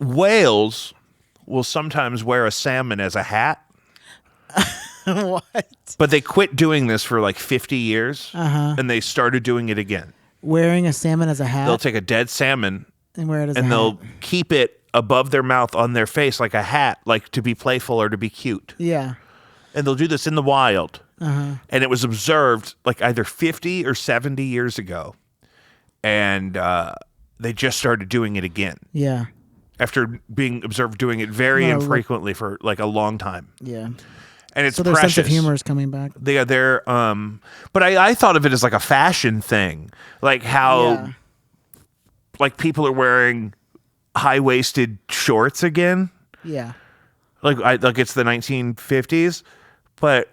Whales will sometimes wear a salmon as a hat, What? but they quit doing this for like 50 years, and they started doing it again. Wearing a salmon as a hat. They'll take a dead salmon and wear it as a and they'll hat. keep it above their mouth on their face like a hat, like to be playful or to be cute. Yeah. And they'll do this in the wild. And it was observed like either 50 or 70 years ago. And they just started doing it again Yeah. after being observed doing it very No, infrequently for like a long time. Yeah. And it's So their precious. sense of humor is coming back. They're but I thought of it as like a fashion thing, like how Yeah. like people are wearing high-waisted shorts again. Yeah. Like it's the 1950s, but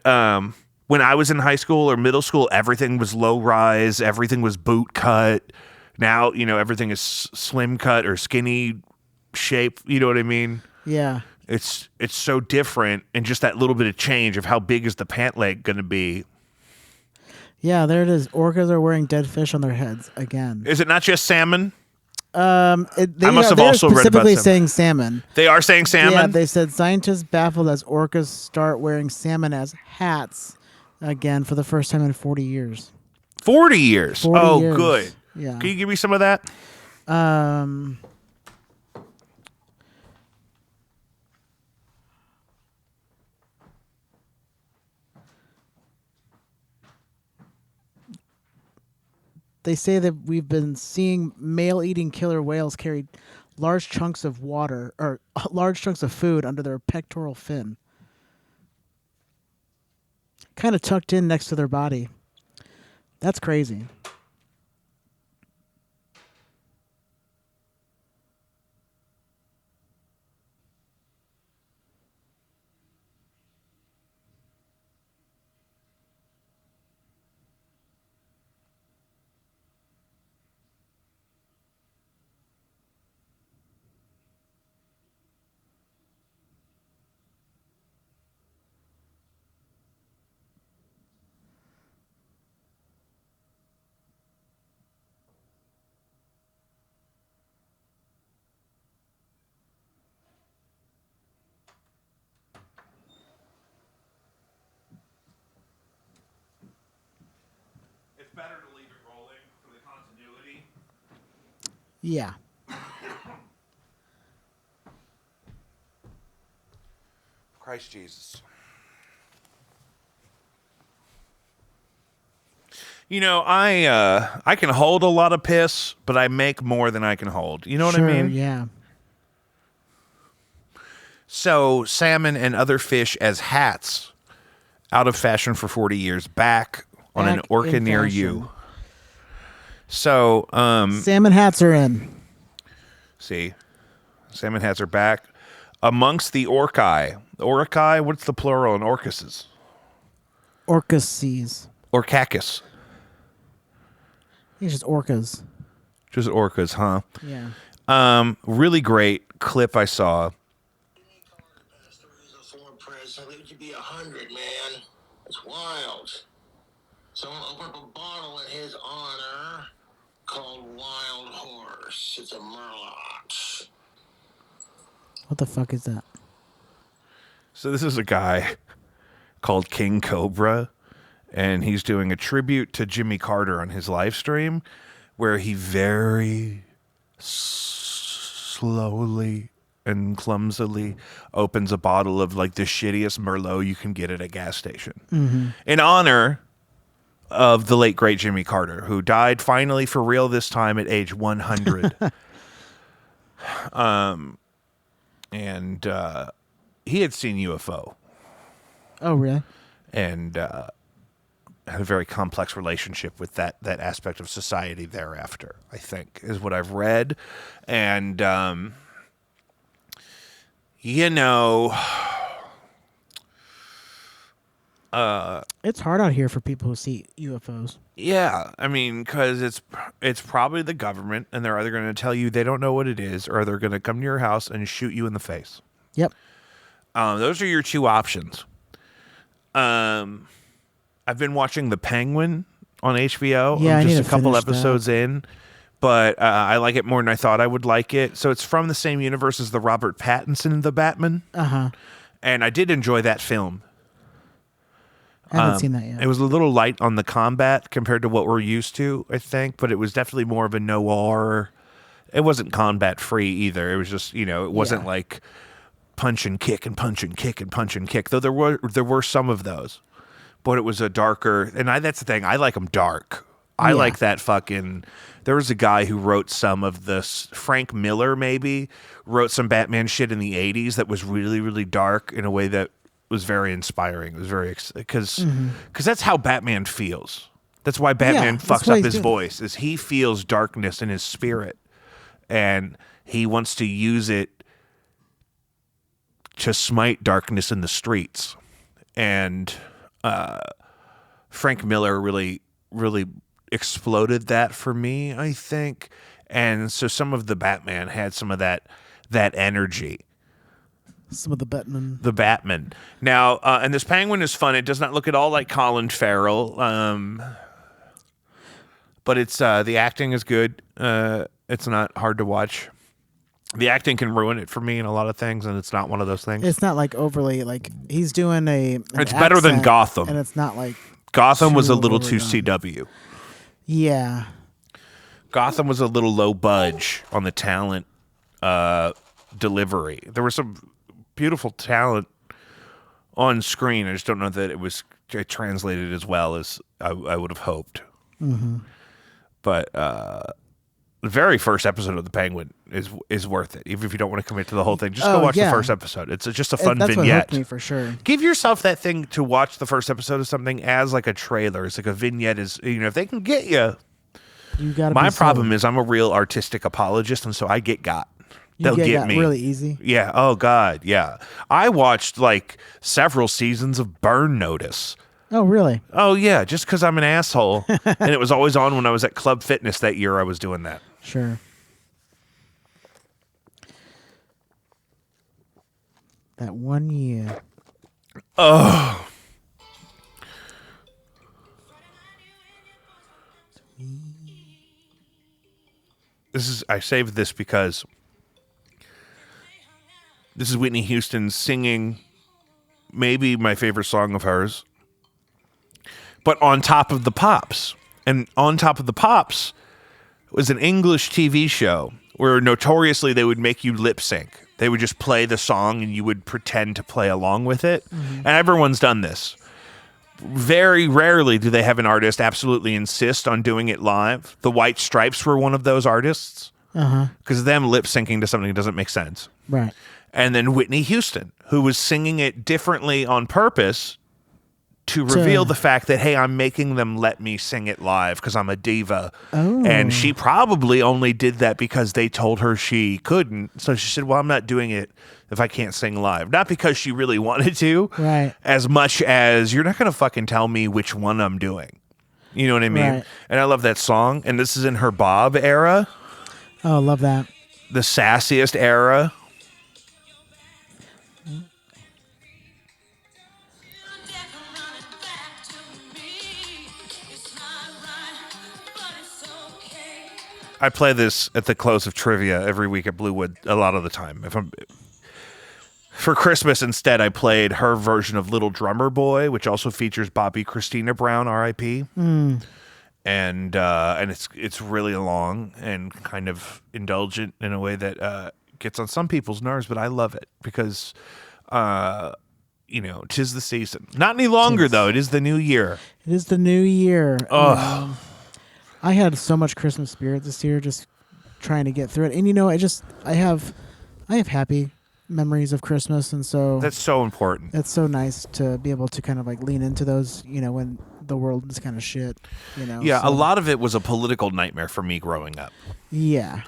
when I was in high school or middle school, everything was low rise, everything was boot cut. Now, you know, everything is slim cut or skinny shape. You know what I mean? Yeah. It's so different, and just that little bit of change of how big is the pant leg going to be. Yeah, there it is. Orcas are wearing dead fish on their heads again. Is it not just salmon? They I must have they're also read about specifically salmon. saying salmon. They are saying salmon? Yeah, they said scientists baffled as orcas start wearing salmon as hats again for the first time in 40 years. 40 years. 40 Oh, years. good. Yeah. Can you give me some of that? They say that we've been seeing male-eating killer whales carry large chunks of water or large chunks of food under their pectoral fin, kind of tucked in next to their body. That's crazy. It's better to leave it rolling for the continuity. Yeah. Christ Jesus. You know, I can hold a lot of piss, but I make more than I can hold. You know what I mean? Yeah. So salmon and other fish as hats, out of fashion for 40 years, back on an Back orca in near fashion. you. So, Salmon hats are in. see, salmon hats are back amongst the orcae. Orcae, what's the plural in orcuses? Orcas. Orcacus. It's just orcas. Just orcas, huh? Yeah. Really great clip I saw. A former president lived to be 100, man. It's wild. Someone opened up a bottle in his honor called Wild Horse. It's a Merlot. What the fuck is that? So this is a guy called King Cobra, and he's doing a tribute to Jimmy Carter on his live stream, where he very slowly and clumsily opens a bottle of like the shittiest Merlot you can get at a gas station in honor of the late great Jimmy Carter, who died finally for real this time at age 100. and he had seen UFO Oh, really? and had a very complex relationship with that aspect of society thereafter, I think, is what I've read. And, you know, It's hard out here for people who see UFOs. yeah, I mean, because it's probably the government, and they're either going to tell you they don't know what it is, or they're going to come to your house and shoot you in the face. Yep. Those are your two options. I've been watching The Penguin on HBO. Yeah, I'm I need just to a couple finish that. episodes in, but I like it more than I thought I would like it. So it's from the same universe as the Robert Pattinson The Batman, and I did enjoy that film. I haven't seen that yet. It was a little light on the combat compared to what we're used to, I think, but it was definitely more of a noir. It wasn't combat free either. It was just, it wasn't like punch and kick and punch and kick and punch and kick, though there were some of those. But it was a darker, and that's the thing, I like them dark. I like that fucking, there was a guy who wrote some of this, Frank Miller maybe, wrote some Batman shit in the 80s that was really, really dark in a way that was very inspiring. It was very, because that's how Batman feels. That's why Batman that's fucks what up he's his doing. voice, is he feels darkness in his spirit, and he wants to use it to smite darkness in the streets. And Frank Miller really, really exploded that for me, I think. And so some of the Batman had some of that energy. Some of the Batman. The Batman. Now, and this Penguin is fun. It does not look at all like Colin Farrell, but it's the acting is good. It's not hard to watch. The acting can ruin it for me in a lot of things, and it's not one of those things. It's not like overly like he's doing an It's better than accent, Gotham. and it's not like Gotham was a too little too overdone. CW. Yeah. Gotham was a little low budge on the talent delivery. There was some beautiful talent on screen. I just don't know that it was translated as well as I would have hoped. But the very first episode of The Penguin is worth it. Even if you don't want to commit to the whole thing, just go watch the first episode. It's just a fun That's what vignette. hooked me for sure. Give yourself that thing to watch the first episode of something as like a trailer. It's like a vignette. Is if they can get you. You got My problem is I'm a real artistic apologist, and so I get got. They'll get me really easy. Yeah. Oh God. Yeah. I watched like several seasons of Burn Notice. Oh, really? Oh yeah. Just because I'm an asshole, and it was always on when I was at Club Fitness that year. I was doing that. Sure. That 1 year. Oh. I saved this because this is Whitney Houston singing maybe my favorite song of hers, but On Top of the Pops. And On Top of the Pops was an English TV show where notoriously they would make you lip sync. They would just play the song and you would pretend to play along with it. And everyone's done this. Very rarely do they have an artist absolutely insist on doing it live. The White Stripes were one of those artists. Because them lip syncing to something doesn't make sense. Right. And then Whitney Houston, who was singing it differently on purpose to reveal the fact that, hey, I'm making them let me sing it live because I'm a diva. Oh. And she probably only did that because they told her she couldn't. So she said, well, I'm not doing it if I can't sing live. Not because she really wanted to, Right. as much as you're not going to fucking tell me which one I'm doing. You know what I mean? Right. And I love that song. And this is in her Bob era, Oh, love that. the sassiest era. I play this at the close of trivia every week at Bluewood a lot of the time. For Christmas instead, I played her version of Little Drummer Boy, which also features Bobby Christina Brown, R.I.P. And it's really long and kind of indulgent in a way that gets on some people's nerves, but I love it because 'tis the season. Not any longer though. It is the new year. It is the new year. Oh. I had so much Christmas spirit this year, just trying to get through it. And I have happy memories of Christmas, and so That's so important. it's so nice to be able to kind of like lean into those, when the world is kind of shit, Yeah, a so- lot of it was a political nightmare for me growing up. Yeah.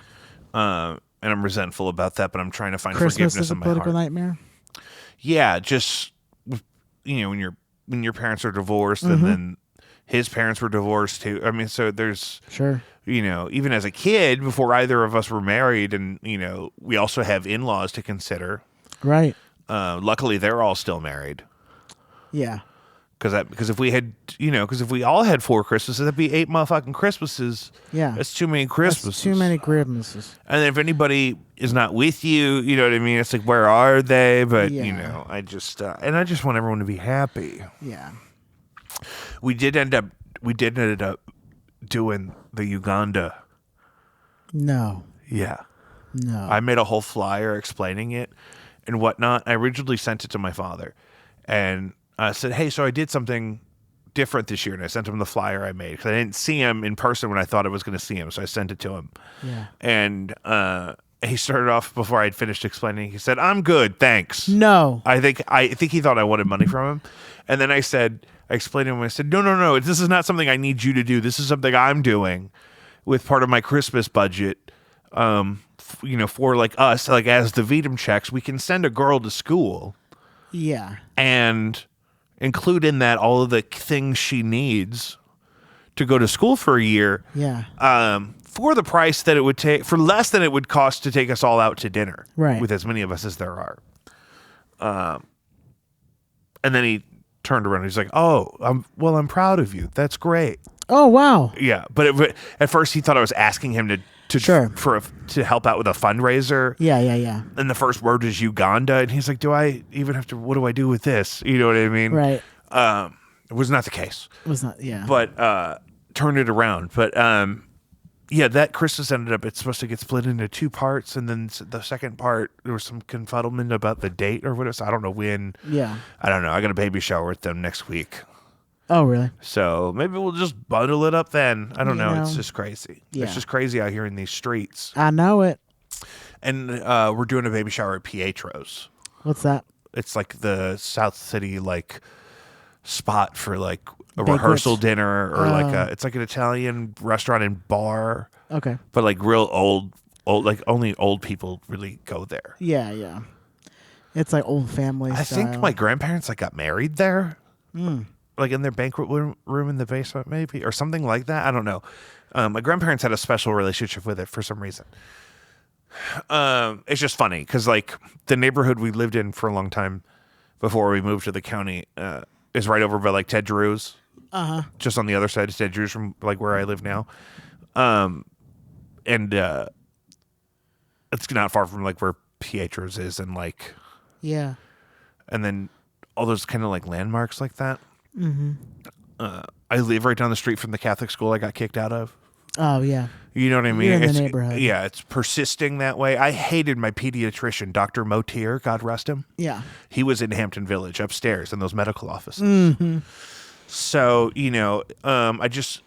And I'm resentful about that, but I'm trying to find Christmas forgiveness is a in my political heart. nightmare. Yeah, just when your parents are divorced, Mm-hmm. and then his parents were divorced too. I mean, so there's Sure. even as a kid, before either of us were married, and we also have in-laws to consider. Right. Luckily, they're all still married. Yeah. Because if we had, because if we all had 4 Christmases, that'd be 8 motherfucking Christmases. Yeah. That's too many That's Christmases. too many Christmases. And if anybody is not with you, you know what I mean? It's like, where are they? But, Yeah. I just want everyone to be happy. Yeah. We did end up doing the Uganda. No. Yeah. No. I made a whole flyer explaining it and whatnot. I originally sent it to my father and I said, hey, so I did something different this year. And I sent him the flyer I made because I didn't see him in person when I thought I was going to see him. So I sent it to him. Yeah. And he started off before I'd finished explaining. He said, I'm good. Thanks. No. I think he thought I wanted money from him. And then I explained to him, I said, no, this is not something I need you to do. This is something I'm doing with part of my Christmas budget. For like us, like as the Vedum checks, we can send a girl to school Yeah. and include in that all of the things she needs to go to school for a year. Yeah. For the price that it would take, for less than it would cost to take us all out to dinner, Right. with as many of us as there are. And then he turned around and he's like, "Oh, I'm proud of you. That's great." Oh, wow. Yeah, but at first he thought I was asking him to Sure. to help out with a fundraiser. Yeah. Yeah. Yeah. And the first word is Uganda, and he's like, "Do I even have to? What do I do with this?" You know what I mean? Right. It was not the case, It was not. Yeah. but turned it around. But yeah, that Christmas ended up. It's supposed to get split into 2 parts, and then the second part there was some confuddlement about the date or whatever. So I don't know when. Yeah. I don't know. I got a baby shower with them next week. Oh, really? So maybe we'll just bundle it up then. I don't know. It's know. just crazy. Yeah. It's just crazy out here in these streets. I know it. And we're doing a baby shower at Pietro's. What's that? It's like the South City spot for like a Banquets. rehearsal dinner or it's like an Italian restaurant and bar, Okay. but like real old like only old people really go there. Yeah. Yeah. It's like old family I style. think my grandparents got married there. Like in their banquet room in the basement, maybe, or something like that. I don't know. My grandparents had a special relationship with it for some reason. It's just funny because like the neighborhood we lived in for a long time before we moved to the county is right over by like Ted Drew's. Just on the other side of Ted Drew's from like where I live now. And it's not far from like where Pietro's is and like, Yeah. and then all those kind of like landmarks like that. I live right down the street from the Catholic school I got kicked out of. Oh, yeah. You know what I mean? You're in the It's- neighborhood. Yeah, it's persisting that way. I hated my pediatrician, Dr. Motier, God rest him. Yeah. He was in Hampton Village upstairs in those medical offices. So, I just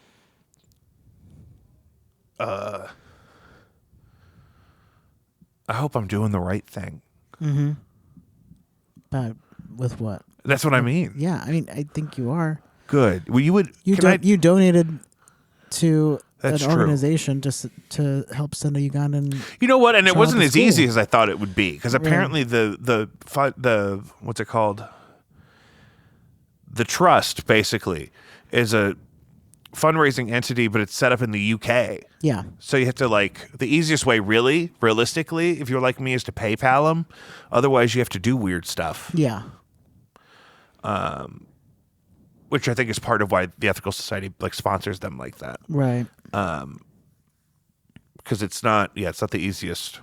I hope I'm doing the right thing. But with what? That's what I mean. Yeah. I mean, I think you are. Good. Well, you would. You can I- you donated to That's an true. organization just to help send a Ugandan. You know what? And it child wasn't to as school. easy as I thought it would be because apparently the what's it called? The trust basically is a fundraising entity, but it's set up in the UK. Yeah. So you have to the easiest way, really, realistically, if you're like me, is to PayPal them. Otherwise, you have to do weird stuff, Yeah. which I think is part of why the Ethical Society sponsors them like that. Right. Because it's not the easiest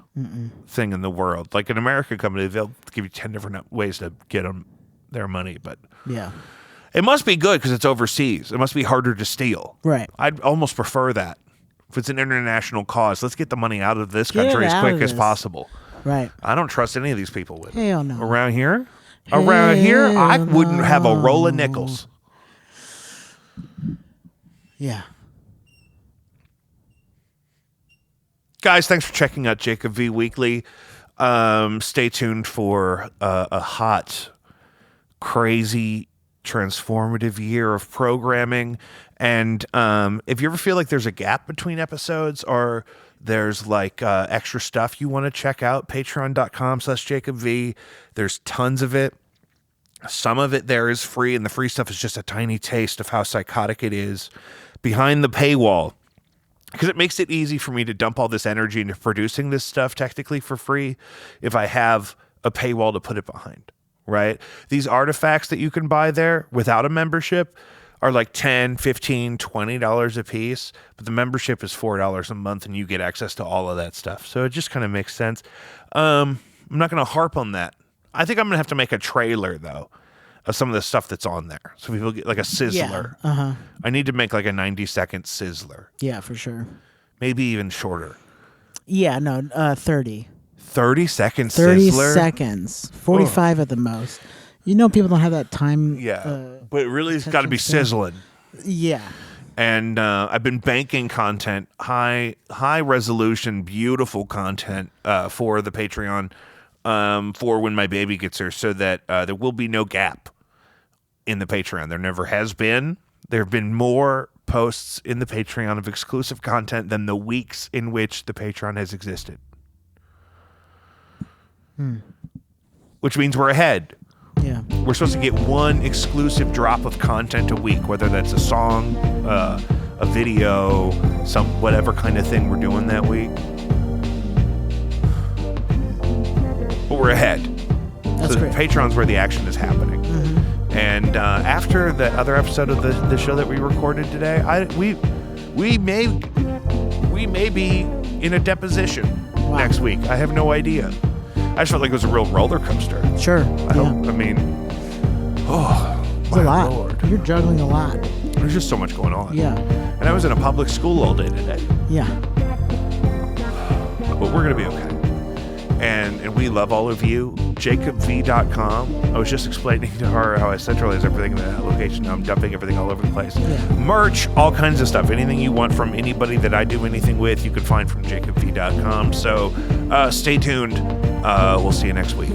thing in the world. Like an American company, they'll give you 10 different ways to get them their money, but Yeah. it must be good because it's overseas. It must be harder to steal. Right. I'd almost prefer that. If it's an international cause, let's get the money out of this Get country it as out quick of as this. possible. Right. I don't trust any of these people with it. Hell no. Around here? Around here, I wouldn't have a roll of nickels. Yeah. Guys, thanks for checking out Jacob V Weekly. Stay tuned for a hot, crazy, transformative year of programming. And if you ever feel like there's a gap between episodes or there's like extra stuff you want to check out, patreon.com/JacobV. There's tons of it. Some of it there is free, and the free stuff is just a tiny taste of how psychotic it is behind the paywall. Because it makes it easy for me to dump all this energy into producing this stuff technically for free if I have a paywall to put it behind, right? These artifacts that you can buy there without a membership are like $10, $15, $20 a piece, but the membership is $4 a month and you get access to all of that stuff. So it just kind of makes sense. I'm not going to harp on that. I think I'm going to have to make a trailer, though, of some of the stuff that's on there. So people get like a sizzler. Yeah, I need to make like a 90-second sizzler. Yeah, for sure. Maybe even shorter. Yeah, no, 30. 30-second 30 sizzler? seconds. 45 at the most. You know people don't have that time. Yeah, but it really has got to be sizzling. Yeah. And I've been banking content, high resolution, beautiful content for the Patreon for when my baby gets here, so that there will be no gap in the Patreon. There never has been. There have been more posts in the Patreon of exclusive content than the weeks in which the Patreon has existed. Which means we're ahead. Yeah. We're supposed to get one exclusive drop of content a week, whether that's a song, a video, some whatever kind of thing we're doing that week. But we're ahead. That's so great. Patreon's where the action is happening. Mm-hmm. And after the other episode of the show that we recorded today, we may be in a deposition next week. I have no idea. I just felt like it was a real roller coaster. Sure. It's a lot. Lord. You're juggling a lot. There's just so much going on. Yeah. And I was in a public school all day today. Yeah. But we're going to be okay. And we love all of you. JacobV.com. I was just explaining to her how I centralize everything in that location. Now I'm dumping everything all over the place. Yeah. Merch, all kinds of stuff. Anything you want from anybody that I do anything with, you can find from JacobV.com. So stay tuned. We'll see you next week.